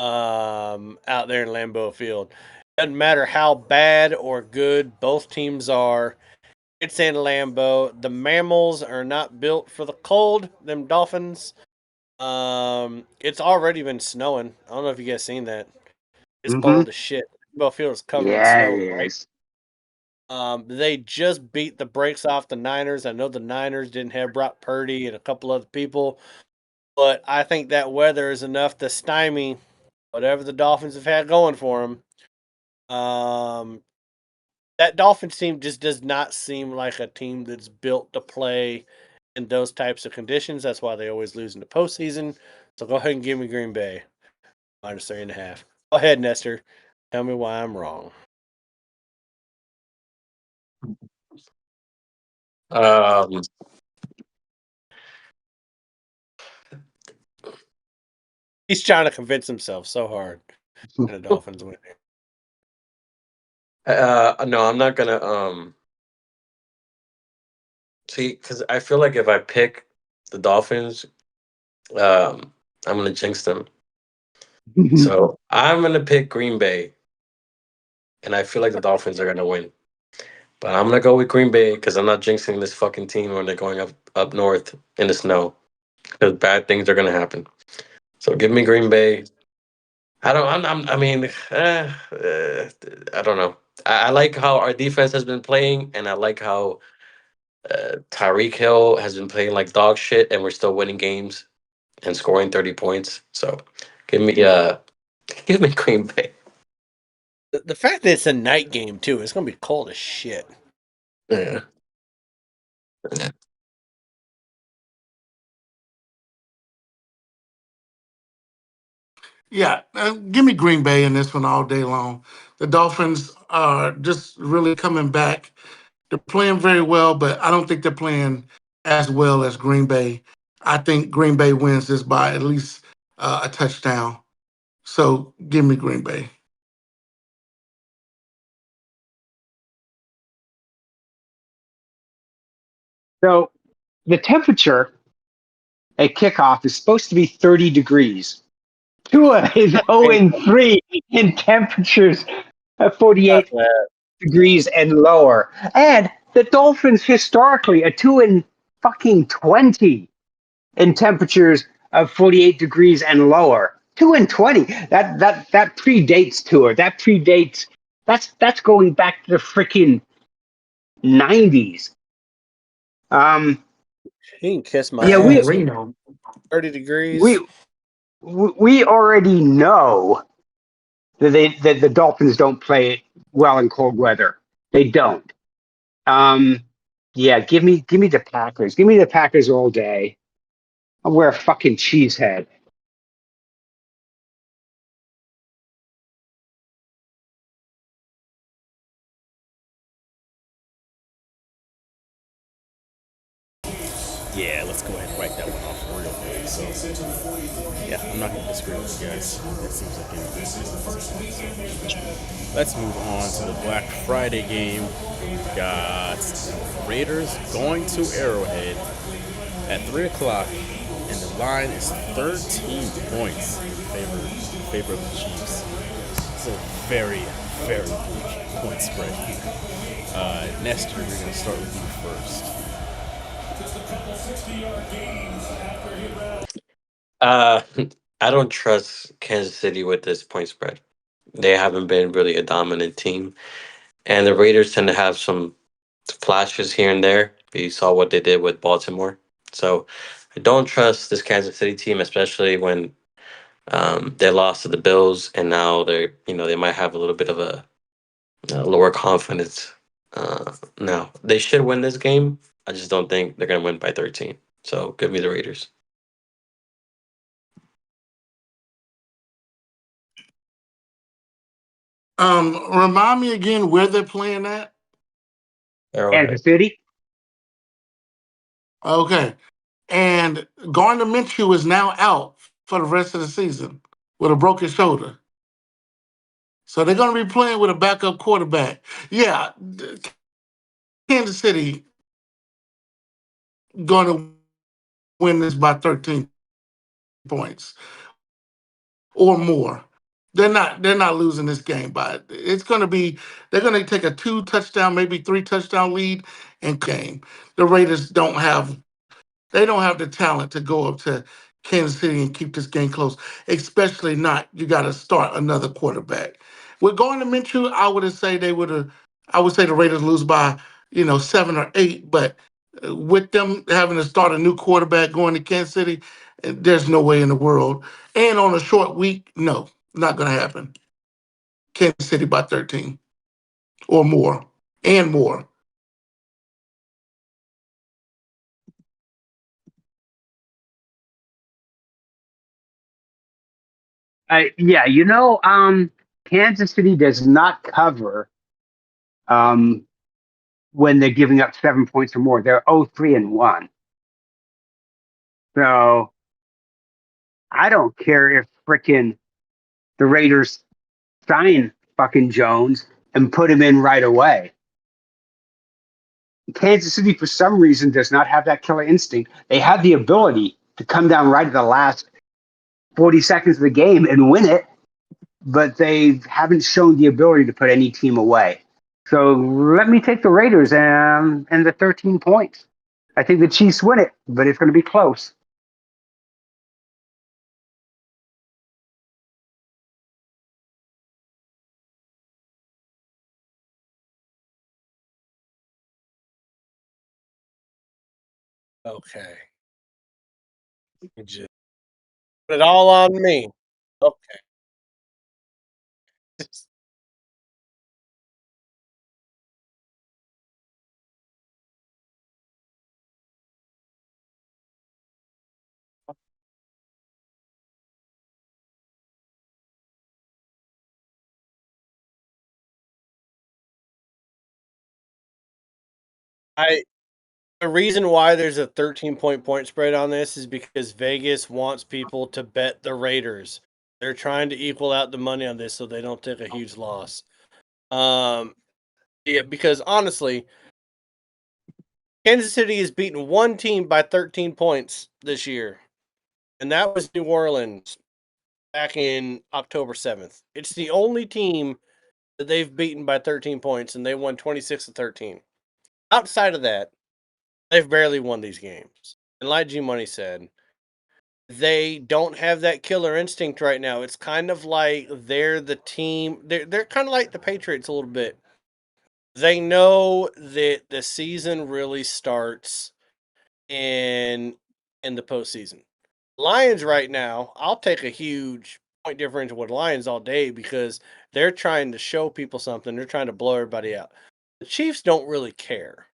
out there in Lambeau Field. Doesn't matter how bad or good both teams are. It's in Lambeau. The Mammals are not built for the cold. Them Dolphins. It's already been snowing. I don't know if you guys seen that. It's cold as shit. Lambeau Field is covered in snow, right? They just beat the brakes off the Niners. I know the Niners didn't have Brock Purdy and a couple other people, but I think that weather is enough to stymie whatever the Dolphins have had going for them. That Dolphins team just does not seem like a team that's built to play in those types of conditions. That's why they always lose in the postseason. So go ahead and give me Green Bay minus 3.5. Go ahead, Nestor. Tell me why I'm wrong. He's trying to convince himself so hard. And the Dolphins win. No, I'm not gonna see, because I feel like if I pick the Dolphins, I'm gonna jinx them. So I'm gonna pick Green Bay, and I feel like the Dolphins are gonna win. But I'm gonna go with Green Bay because I'm not jinxing this fucking team when they're going up north in the snow. Because bad things are gonna happen. So give me Green Bay. I don't know. I like how our defense has been playing, and I like how Tyreek Hill has been playing like dog shit, and we're still winning games and scoring 30 points. So give me give me Green Bay. The fact that it's a night game too, it's gonna be cold as shit. Yeah. Yeah, give me Green Bay in this one all day long. The Dolphins are just really coming back. They're playing very well, but I don't think they're playing as well as Green Bay. I think Green Bay wins this by at least a touchdown. So give me Green Bay. So the temperature at kickoff is supposed to be 30 degrees. Tua is 0-3 in temperatures of 48 degrees and lower. And the Dolphins historically are 2-20 in temperatures of 48 degrees and lower. 2-20. That predates Tua. That predates. That's going back to the freaking 90s. He can kiss my Yeah, ass. Reno. 30 degrees. we already know that the Dolphins don't play well in cold weather. They don't. Yeah, give me the Packers. Give me the Packers all day. I'll wear a fucking cheese head. Yeah, let's go ahead and write that one off real quick. So, yeah, I'm not going to disagree with you guys. That seems like a good business. Let's move on to the Black Friday game. We've got Raiders going to Arrowhead at 3 o'clock, and the line is 13 points in favor of the Chiefs. It's a very, very big point spread here. Nestor, we're going to start with you first. I don't trust Kansas City with this point spread. They haven't been really a dominant team, and the Raiders tend to have some flashes here and there. You saw what they did with Baltimore, so I don't trust this Kansas City team, especially when they lost to the Bills, and now they might have a little bit of a lower confidence. Now they should win this game. I just don't think they're going to win by 13. So give me the Raiders. Remind me again where they're playing at. Arrowhead. Kansas City. Okay. And Gardner Minshew is now out for the rest of the season with a broken shoulder. So they're going to be playing with a backup quarterback. Yeah, Kansas City going to win this by 13 points or more. They're not losing this game by it's going to be they're going to take a 2 touchdown, maybe 3 touchdown lead and game. The Raiders don't have the talent to go up to Kansas City and keep this game close, especially not you got to start another quarterback. With going to Minshew, I would say the Raiders lose by 7 or 8, but with them having to start a new quarterback going to Kansas City, there's no way in the world. And on a short week, no, not going to happen. Kansas City by 13 or more and more. Yeah, Kansas City does not cover when they're giving up 7 points or more. They're 0-3-1. So I don't care if frickin' the Raiders sign fucking Jones and put him in right away. Kansas City, for some reason, does not have that killer instinct. They have the ability to come down right at the last 40 seconds of the game and win it, but they haven't shown the ability to put any team away. So let me take the Raiders and the 13 points. I think the Chiefs win it, but it's going to be close. Okay. You just put it all on me. Okay. I The reason why there's a 13-point spread on this is because Vegas wants people to bet the Raiders. They're trying to equal out the money on this so they don't take a huge loss. Yeah, because honestly, Kansas City has beaten one team by 13 points this year, and that was New Orleans back in October 7th. It's the only team that they've beaten by 13 points, and they won 26-13. Outside of that, they've barely won these games. And like G Money said, they don't have that killer instinct right now. It's kind of like they're the team. They're kind of like the Patriots a little bit. They know that the season really starts in the postseason. Lions right now, I'll take a huge point differential with Lions all day because they're trying to show people something. They're trying to blow everybody out. The Chiefs don't really care.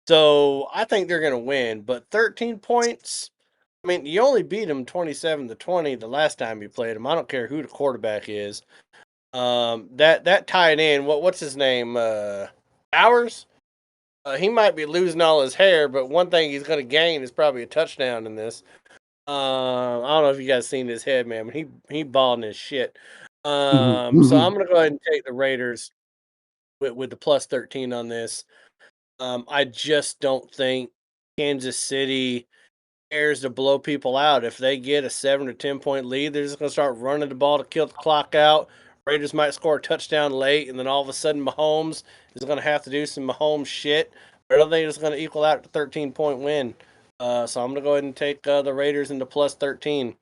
So I think they're going to win, but 13 points. I mean, you only beat them 27-20 the last time you played them. I don't care who the quarterback is. That tight end, what's his name? Bowers. He might be losing all his hair, but one thing he's going to gain is probably a touchdown in this. I don't know if you guys seen his head, man, but he balling his shit. So I'm going to go ahead and take the Raiders with the plus 13 on this. I just don't think Kansas City cares to blow people out. If they get a 7 or 10 point lead, they're just going to start running the ball to kill the clock out. Raiders might score a touchdown late, and then all of a sudden Mahomes is going to have to do some Mahomes shit. Or I don't think it's going to equal out to 13-point win. So I'm going to go ahead and take the Raiders into plus 13.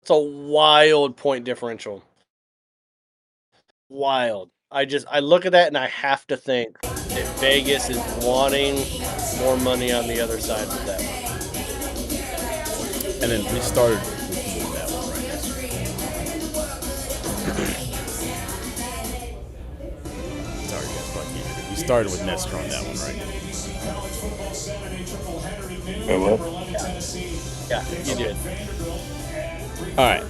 It's a wild point differential. Wild. I look at that and I have to think that Vegas is wanting more money on the other side of that one. And then we started with you on that one, right? Sorry, guys, but I can't hear you. We started with Nestor on that one, right? Yeah, you did. All right.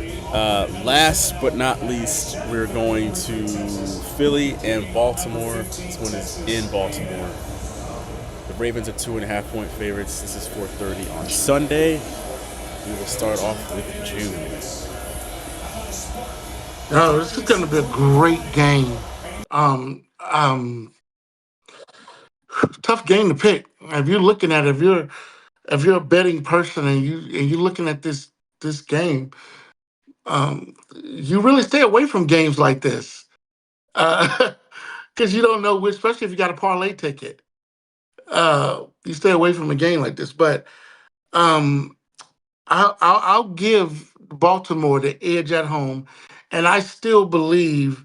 Last but not least, we're going to Philly and Baltimore. This one is in Baltimore. The Ravens are 2.5-point favorites. This is 4:30 on Sunday. We will start off with June. Oh, this is going to be a great game. Tough game to pick. If you're looking at it, if you're a betting person and you're looking at this game, you really stay away from games like this because you don't know, especially if you got a parlay ticket. You stay away from a game like this. But I'll give Baltimore the edge at home, and I still believe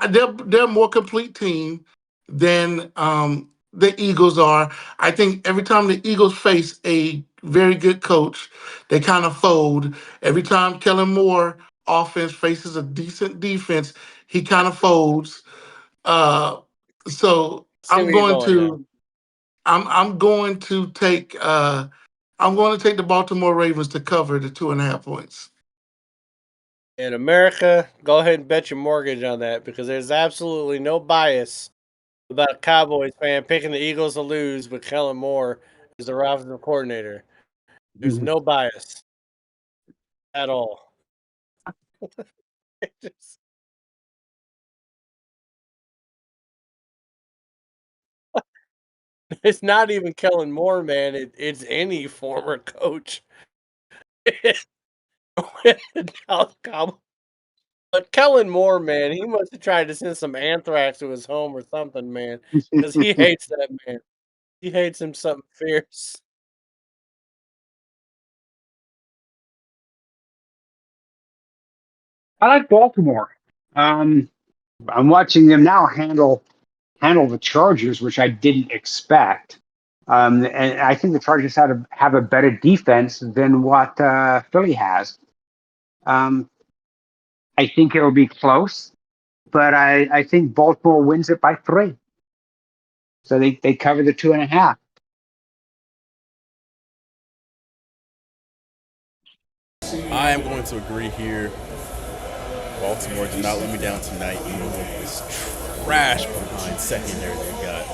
they're a more complete team than the Eagles are. I think every time the Eagles face a very good coach, they kind of fold. Every time Kellen Moore offense faces a decent defense, he kind of folds. So I'm going to take the Baltimore Ravens to cover the 2.5 points. In America, go ahead and bet your mortgage on that because there's absolutely no bias about a Cowboys fan picking the Eagles to lose with Kellen Moore as the offensive coordinator. There's no bias at all. It's not even Kellen Moore, man. It's any former coach. But Kellen Moore, man, he must have tried to send some anthrax to his home or something, man, because he hates that man. He hates him something fierce. I like Baltimore. I'm watching them now handle the Chargers, which I didn't expect. And I think the Chargers have a better defense than what Philly has. I think it will be close, but I think Baltimore wins it by 3. So they cover the 2.5. I am going to agree here. Baltimore did not let me down tonight, even with this trash behind secondary they got.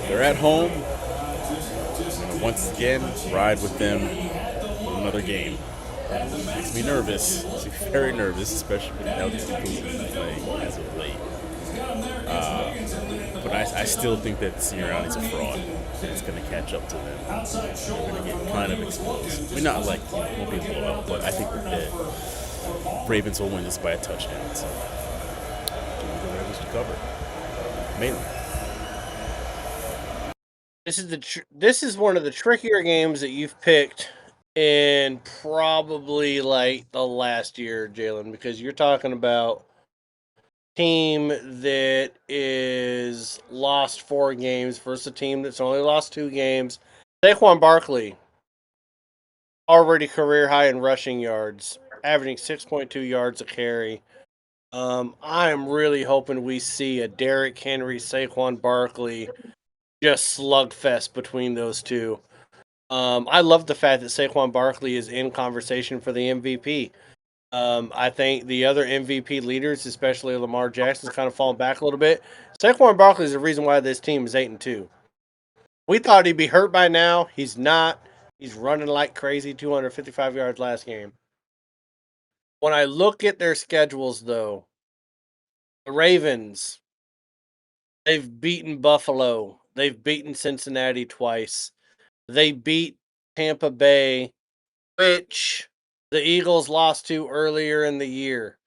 They're at home. I'm going to once again ride with them in another game. It makes me nervous. Makes me very nervous, especially with how these people have been playing as of late. But I still think that Sirianni's a fraud. It's going to catch up to them. They're going to get kind of exposed. We're not like, it won't be a blowout, but I think we're dead. Ravens will win this by a touchdown. So, the Ravens to cover. Mainly. This is one of the trickier games that you've picked in probably like the last year, Jalen, because you're talking about team that is lost 4 games versus a team that's only lost 2 games. Saquon Barkley already career high in rushing yards, averaging 6.2 yards a carry. I am really hoping we see a Derrick Henry, Saquon Barkley just slugfest between those two. I love the fact that Saquon Barkley is in conversation for the MVP. I think the other MVP leaders, especially Lamar Jackson's kind of fallen back a little bit. Saquon Barkley is the reason why this team is 8-2. We thought he'd be hurt by now. He's not. He's running like crazy, 255 yards last game. When I look at their schedules, though, the Ravens, they've beaten Buffalo. They've beaten Cincinnati twice. They beat Tampa Bay, which the Eagles lost to earlier in the year.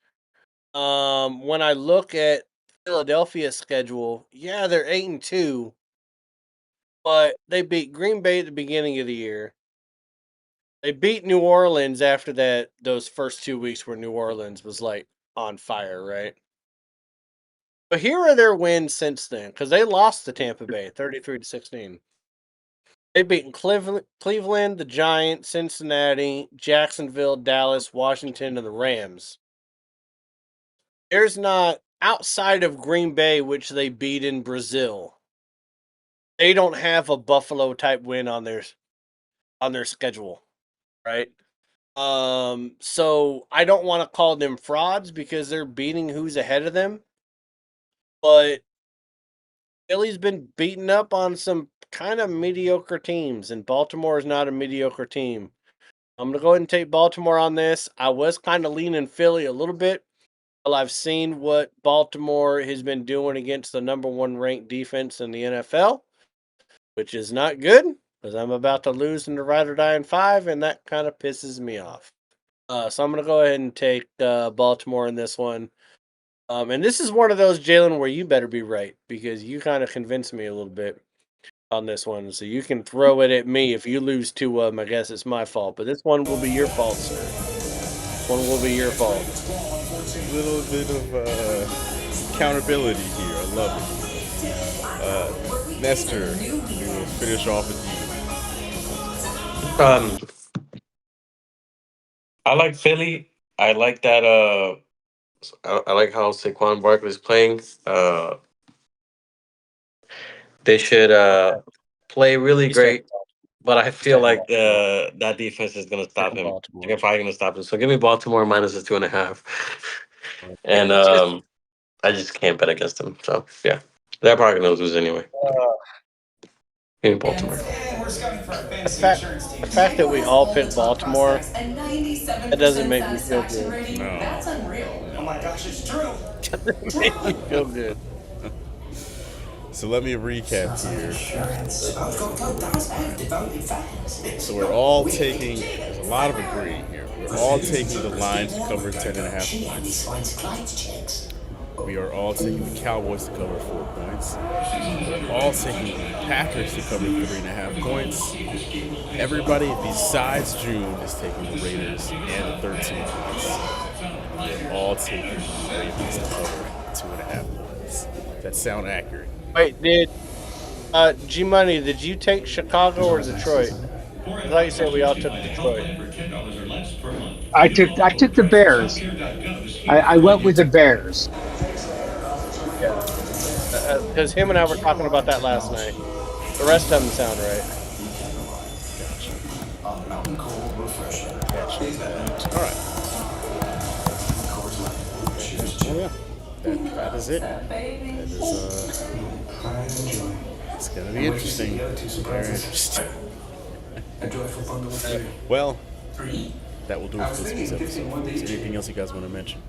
When I look at Philadelphia's schedule, yeah, they're 8-2, but they beat Green Bay at the beginning of the year. They beat New Orleans after that. Those first 2 weeks where New Orleans was like on fire, right? But here are their wins since then, because they lost to Tampa Bay 33-16. They've beaten Cleveland, the Giants, Cincinnati, Jacksonville, Dallas, Washington, and the Rams. There's not, outside of Green Bay, which they beat in Brazil, they don't have a Buffalo type win on their schedule, right? So I don't want to call them frauds because they're beating who's ahead of them. But Philly's been beaten up on some kind of mediocre teams, and Baltimore is not a mediocre team. I'm going to go ahead and take Baltimore on this. I was kind of leaning Philly a little bit. Well, I've seen what Baltimore has been doing against the number 1 ranked defense in the NFL, which is not good because I'm about to lose in the ride or die in 5, and that kind of pisses me off. So I'm going to go ahead and take Baltimore in this one. And this is one of those, Jalen, where you better be right because you kind of convinced me a little bit on this one. So you can throw it at me. If you lose to I guess it's my fault. But this one will be your fault, sir. One will be your fault. A little bit of accountability here. I love it. Nestor, we will finish off with you. I like Philly. I like that. I like how Saquon Barkley is playing. They should play really great, but I feel like that defense is going to stop him. They're probably going to stop him. So give me Baltimore minus the 2.5, and I just can't bet against them. So yeah, they're probably going to lose anyway. Give me Baltimore. The fact that we all picked Baltimore, that doesn't make me feel good. No. That's unreal. Oh my gosh, it's true. Doesn't make me feel good. So let me recap here. So we're all taking, there's a lot of agreeing here. We're all taking the Lions to cover 10.5 points. We are all taking the Cowboys to cover 4 points. We're all taking the Packers to cover 3.5 points. Everybody besides June is taking the Raiders and the 13 points. We're all taking the Ravens to cover 2.5 points. That sound accurate? Wait, G Money, did you take Chicago or Detroit? I thought you said we all took Detroit. I took the Bears. I went with the Bears. Because him and I were talking about that last night. The rest doesn't sound right. All right. Oh yeah, that is it. That is it's gonna be interesting. Very interesting. Well, that will do it for this week's episode. Is there anything else you guys want to mention?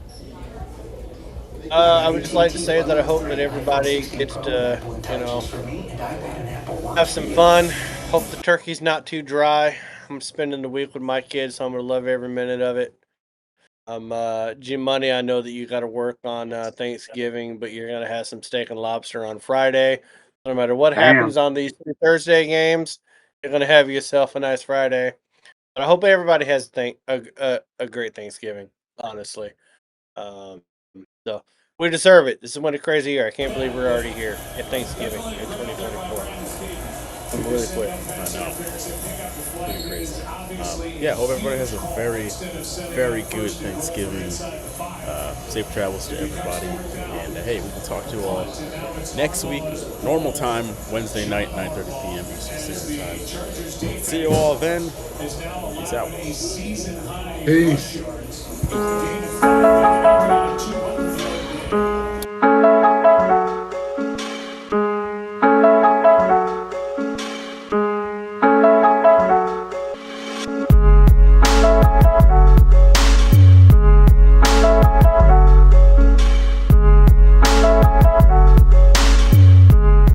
I would just like to say that I hope that everybody gets to, have some fun. Hope the turkey's not too dry. I'm spending the week with my kids, so I'm gonna love every minute of it. Jim Money, I know that you got to work on Thanksgiving, but you're gonna have some steak and lobster on Friday. No matter what happens on these 2 Thursday games, you're gonna have yourself a nice Friday. But I hope everybody has a great Thanksgiving. Honestly, so we deserve it. This is one crazy year. I can't believe we're already here at Thanksgiving in 2024. I'm really quick. I know. Pretty crazy. Yeah, hope everybody has a very, very good Thanksgiving. Safe travels to everybody. And hey, we can talk to you all next week. Normal time, Wednesday night, 9:30 p.m. Eastern Standard Time. See you all then. Peace out. Peace.